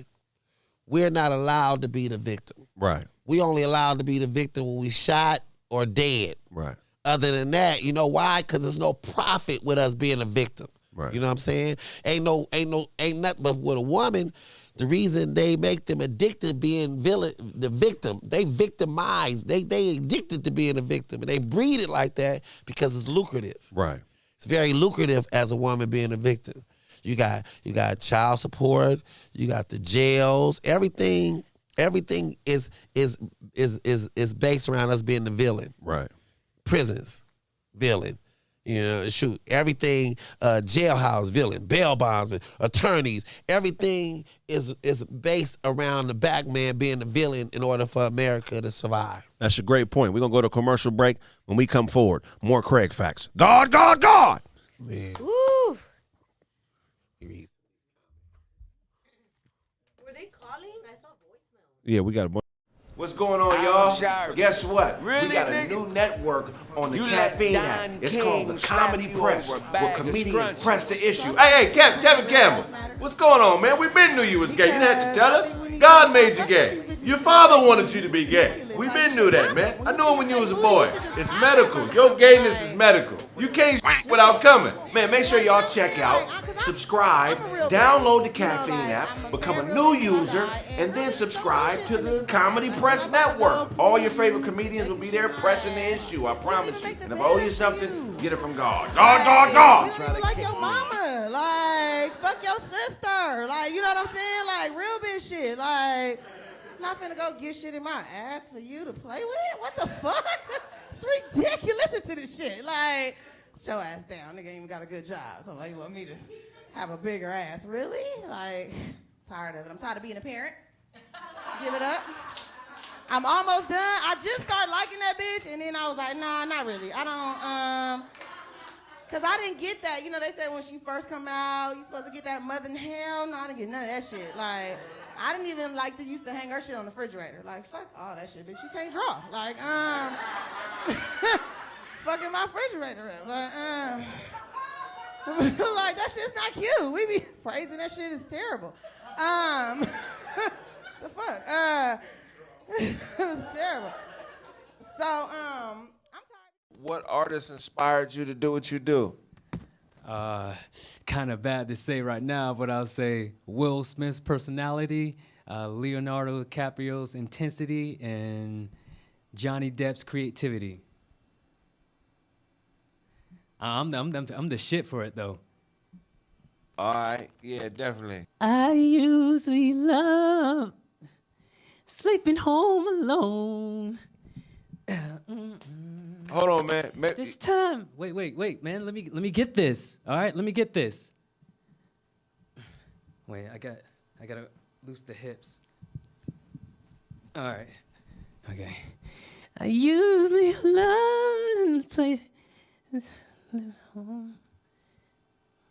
we're not allowed to be the victim. Right. We only allowed to be the victim when we shot or dead. Right. Other than that, you know why? Because there's no profit with us being a victim. Right. You know what I'm saying? Ain't nothing. But with a woman, the reason they make them addicted to being the victim, they victimize. They addicted to being a victim, and they breed it like that because it's lucrative. Right. It's very lucrative as a woman being a victim. You got child support. You got the jails. Everything is based around us being the villain. Right. Prisons, villain. You know, shoot, everything, jailhouse villain, bail bondsman, attorneys, everything is based around the black man being the villain in order for America to survive. That's a great point. We're going to go to a commercial break. When we come forward, more Kraig Facts. God, God, God! Man. Woo! Were they calling? I saw voicemail. Yeah, we got a bunch. What's going on, y'all? Guess what? We got a new network on the Caffeine app. It's called the Comedy Press, where comedians press the issue. Hey, Kevin Campbell, what's going on, man? We been knew you was gay. You didn't have to tell us. God made you gay. Your father wanted you to be gay. We been knew that, man. I knew it when you was a boy. It's medical. Your gayness is medical. You can't without coming. Man, make sure y'all check out, subscribe, download the Caffeine app, become a new user, and then subscribe to the Comedy Press Network. All your favorite comedians will be there pressing the issue, I promise you. And if I owe you something, get it from God. God. Like your mama, like fuck your sister, like you know what I'm saying, like real bitch shit, like not finna go get shit in my ass for you to play with. What the fuck? It's ridiculous. Listen to this shit, like sit your ass down, nigga ain't even got a good job. So like you want me to have a bigger ass, really? Like tired of it. I'm tired of being a parent. Give it up. I'm almost done. I just started liking that bitch, and then I was like, nah, not really. I don't, cause I didn't get that. You know, they said when she first come out, you supposed to get that mother in hell. No, I didn't get none of that shit. Like, I didn't even like to used to hang her shit on the refrigerator. Like, fuck all that shit, bitch. You can't draw. Like, fucking my refrigerator up. Like, like that shit's not cute. We be praising that shit is terrible. The fuck? It was terrible. So, I'm tired. What artist inspired you to do what you do? Kind of bad to say right now, but I'll say Will Smith's personality, Leonardo DiCaprio's intensity, and Johnny Depp's creativity. I'm the shit for it though. All right, yeah, definitely. I usually love sleeping home alone. Hold on, man. This time, wait, man. Let me get this. All right, let me get this. Wait, I gotta loose the hips. All right, okay. I usually love to play. Live home.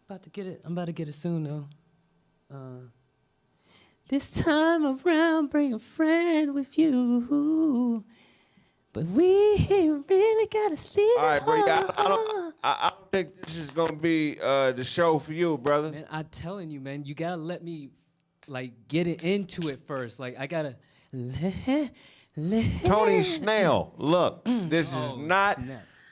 I'm about to get it soon though. This time around, bring a friend with you. But we really gotta sleep. All right, bro. I don't think this is gonna be the show for you, brother. Man, I'm telling you, man, you gotta let me like get it into it first. Like I gotta. Tony Snell, look, this is not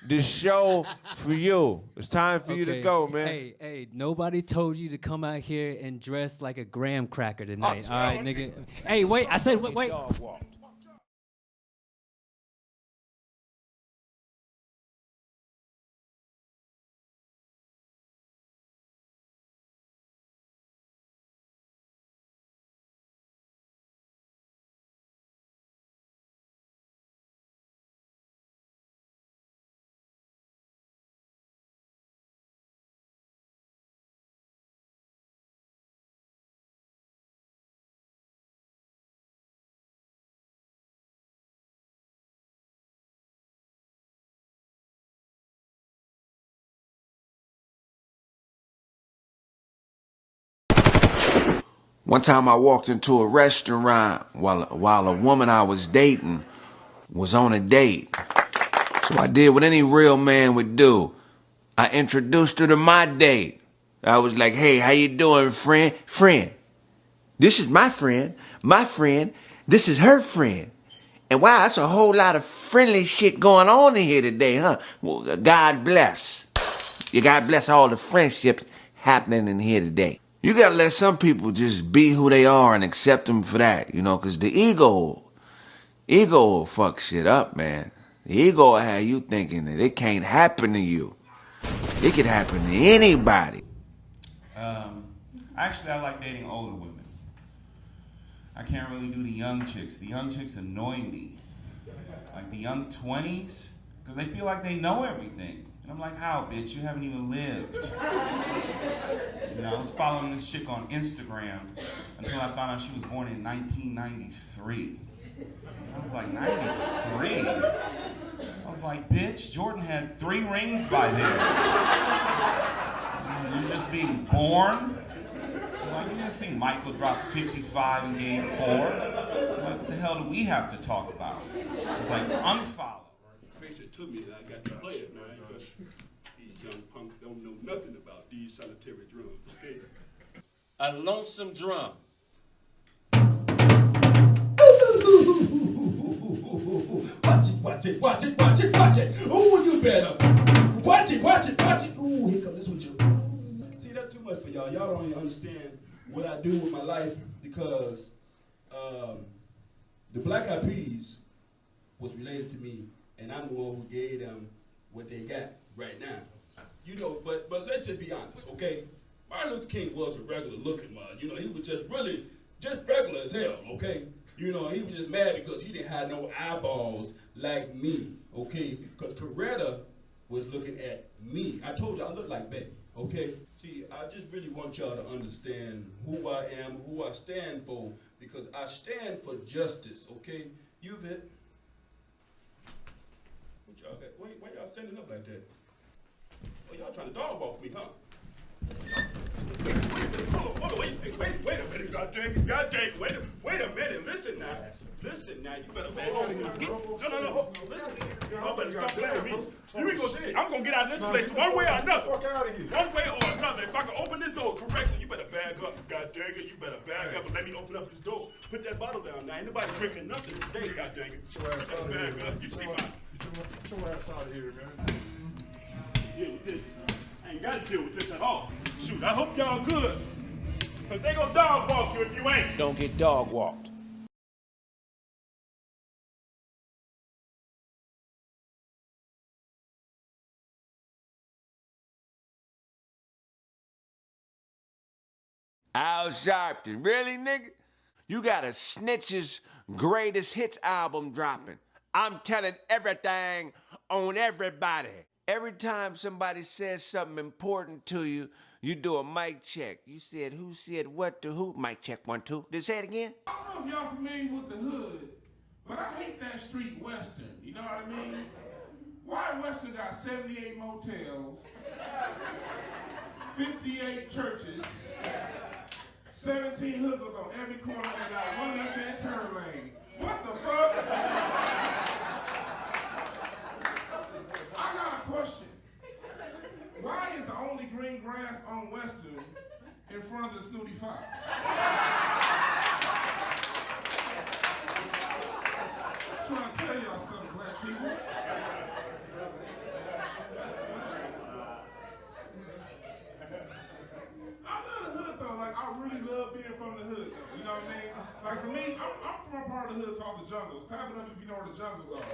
the show for you. It's time for you to go, man. Hey, nobody told you to come out here and dress like a graham cracker tonight. All right, nigga. Hey, wait, I said wait. One time I walked into a restaurant while a woman I was dating was on a date. So I did what any real man would do. I introduced her to my date. I was like, hey, how you doing, friend? Friend. This is my friend. My friend. This is her friend. And wow, that's a whole lot of friendly shit going on in here today, huh? Well, God bless. God bless all the friendships happening in here today. You gotta let some people just be who they are and accept them for that, you know, because the ego will fuck shit up, man. The ego will have you thinking that it can't happen to you. It could happen to anybody. Actually, I like dating older women. I can't really do the young chicks. The young chicks annoy me. Like the young 20s, because they feel like they know everything. And And I'm like, how, bitch? You haven't even lived. You know, I was following this chick on Instagram until I found out she was born in 1993. I was like, 93? I was like, bitch, Jordan had 3 rings by then. You're just being born? Like, you didn't see Michael drop 55 in game 4. Like, what the hell do we have to talk about? It's like, unfollow. Face it to me that I got to play it, man, because these young punks don't know nothing about these solitary drums, okay? A lonesome drum. Watch it, watch it, watch it, watch it. Ooh, you better. Watch it, watch it, watch it. Ooh, here comes this with you. See, that's too much for y'all. Y'all don't even understand what I do with my life because the Black Eyed Peas was related to me, and I'm the one who gave them what they got right now. You know, but let's just be honest, okay? Martin Luther King was a regular looking man. You know, he was just really just regular as hell, okay? You know, he was just mad because he didn't have no eyeballs like me, okay? Because Coretta was looking at me. I told you I look like Betty, okay? See, I just really want y'all to understand who I am, who I stand for, because I stand for justice, okay? You've hit. What y'all got? Why y'all standing up like that? Oh, y'all trying to dog walk me, huh? Hold on, wait a minute, God dang it, wait a minute, listen now, you better hold on. No, listen, y'all better stop playing me. You ain't gonna, I'm gonna get out of this place one way or another. One way or another. If I can open this door correctly, you better bag up, God dang it, you better bag up and let me open up this door. Put that bottle down now, ain't nobody drinking nothing today, God dang it. Get your ass out of here, man. You see my... Get your ass out of here, man. Deal with this. I ain't gotta deal with this at all. Shoot, I hope y'all good. Cause they gonna dog walk you if you ain't. Don't get dog walked. Al Sharpton, really, nigga? You got a Snitch's greatest hits album dropping. I'm telling everything on everybody. Every time somebody says something important to you, you do a mic check. You said who said what to who? Mic check 1, 2. Did say it again? I don't know if y'all familiar with the hood, but I hate that street Western. You know what I mean? Why Western got 78 motels, 58 churches, 17 hookers on every corner, and got one left-hand turn lane. What the fuck? I got a question. Why is the only green grass on Western in front of the Snooty Fox? I'm trying to tell y'all something, black people. I love the hood though. Like, I really love being from the hood though. You know what I mean? Like for me, I'm from a part of the hood called the Jungles. Clap it up if you know where the Jungles are.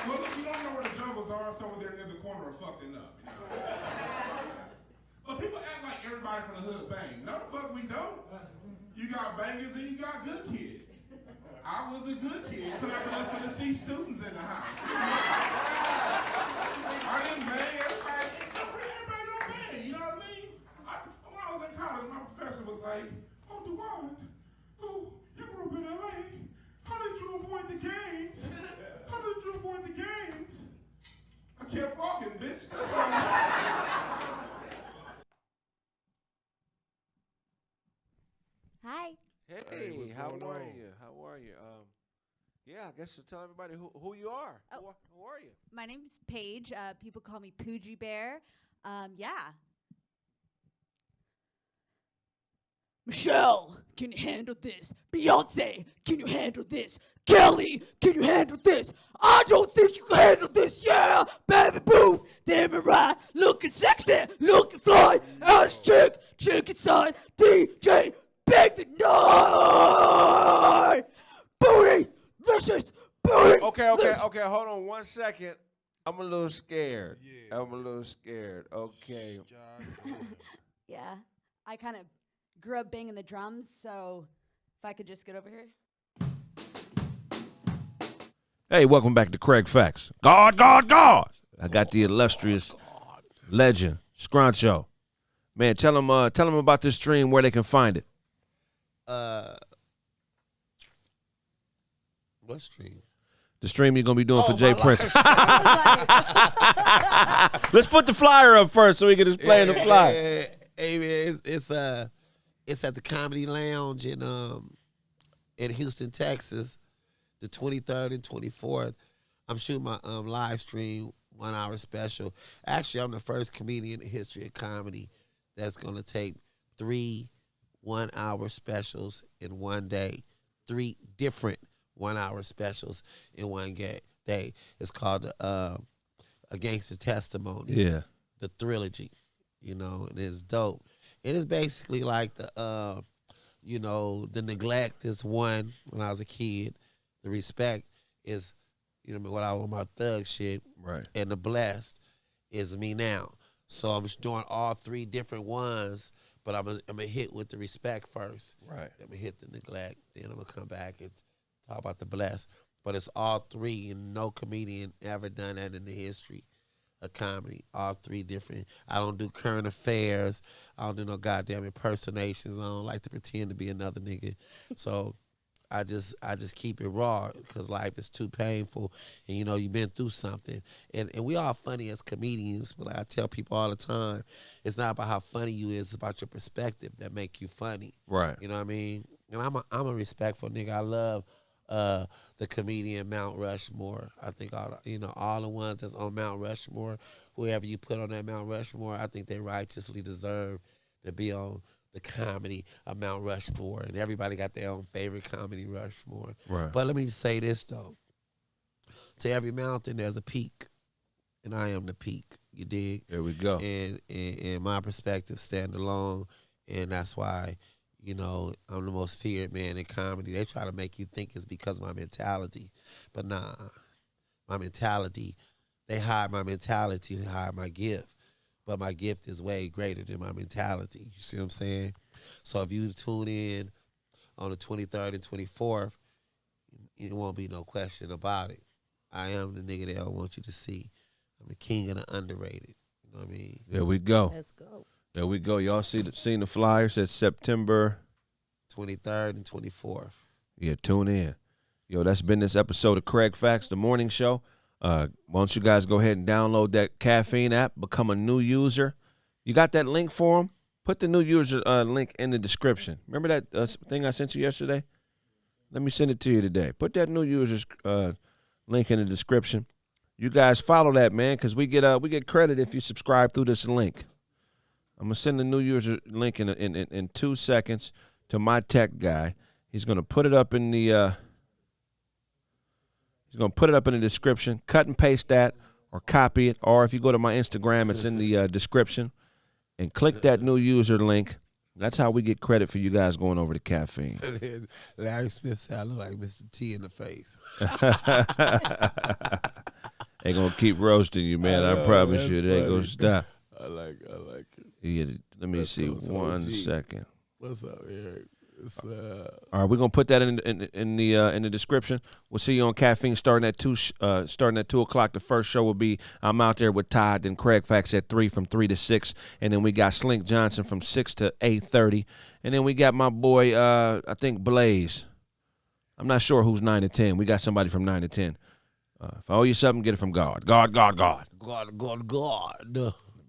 Well, if you don't know where the Jungles are, it's over there near the corner of fucking up. You know? But people act like everybody from the hood bang. No, the fuck we don't. You got bangers and you got good kids. I was a good kid, clap it up for the C students in the house. I didn't bang everybody. Everybody don't bang, you know what I mean? When I was in college, my professor was like, "Oh, Duane, oh, you grew up in LA. How did you avoid the gangs? How did you avoid the gangs?" I kept walking, bitch. That's all. Hi. Hey, how are you? How are you? Yeah, I guess you'll tell everybody who you are. Oh. Who are you? My name's Paige. People call me Poogie Bear. Yeah. Michelle, can you handle this? Beyonce, can you handle this? Kelly, can you handle this? I don't think you can handle this, yeah! Baby boo, damn it right, looking sexy, looking fly, ass chick inside, DJ, big the night! Booty, vicious, booty! Okay, hold on 1 second. I'm a little scared. Okay. Yeah. I kind of grew up banging the drums, so if I could just get over here. Hey, welcome back to Kraig Facts. God, God, God. I got the illustrious legend, Scruncho. Man, tell them about this stream, where they can find it. What stream? The stream you're going to be doing for Jay Princess. Let's put the flyer up first so we can explain the flyer. Hey, man, it's at the Comedy Lounge in Houston, Texas, the 23rd and 24th. I'm shooting my live stream 1 hour special. Actually, I'm the first comedian in the history of comedy that's going to take 3 1 hour specials in one day. 3 different 1 hour specials in one day. It's called A Gangster Testimony. Yeah. The Trilogy. And it's dope. It is basically like the neglect is one when I was a kid. The respect is, when I was on my thug shit. Right. And the blessed is me now. So I'm just doing all 3 different ones, but I'm gonna hit with the respect first. Right. I'm gonna hit the neglect, then I'm gonna come back and talk about the blessed. But it's all 3, and no comedian ever done that in the history of comedy. All 3 different. I don't do current affairs. I don't do no goddamn impersonations. I don't like to pretend to be another nigga. So I just keep it raw because life is too painful, and you've been through something. And we all funny as comedians, but I tell people all the time, it's not about how funny you is, it's about your perspective that make you funny. Right. You know what I mean? And I'm a respectful nigga. I love the comedian Mount Rushmore. I think all the ones that's on Mount Rushmore, whoever you put on that Mount Rushmore, I think they righteously deserve to be on the comedy of Mount Rushmore, and everybody got their own favorite comedy Rushmore. Right. But let me say this though: to every mountain, there's a peak, and I am the peak. You dig? There we go. And my perspective stand alone, and that's why I'm the most feared man in comedy. They try to make you think it's because of my mentality, but nah, my mentality. They hide my mentality, hide my gift. But my gift is way greater than my mentality. You see what I'm saying? So if you tune in on the 23rd and 24th, it won't be no question about it. I am the nigga that I want you to see. I'm the king of the underrated. You know what I mean? There we go. Let's go. There we go. Y'all seen the flyers at September 23rd and 24th. Yeah, tune in. Yo, that's been this episode of Kraig Facts, the morning show. Why don't you guys go ahead and download that Caffeine app, become a new user. You got that link for them? Put the new user link in the description. Remember that thing I sent you yesterday? Let me send it to you today. Put that new user's link in the description. You guys follow that, man, because we get credit if you subscribe through this link. I'm gonna send the new user link in 2 seconds to my tech guy. He's gonna put it up in the description. Cut and paste that or copy it. Or if you go to my Instagram, it's in the description. And click that new user link. That's how we get credit for you guys going over to Caffeine. Larry Smith said I look like Mr. T in the face. They gonna keep roasting you, man. I promise you. They gonna stop. I like it. Yeah, let me see 1 second. What's up, Eric? All right, we're gonna put that in the description. We'll see you on Caffeine starting at 2 o'clock. The first show will be I'm out there with Todd, then Kraig Facts at 3 from 3 to 6, and then we got Slink Johnson from 6 to 8:30, and then we got my boy I think Blaze. I'm not sure who's 9 to 10. We got somebody from 9 to 10. If I owe you something, get it from God. God. God.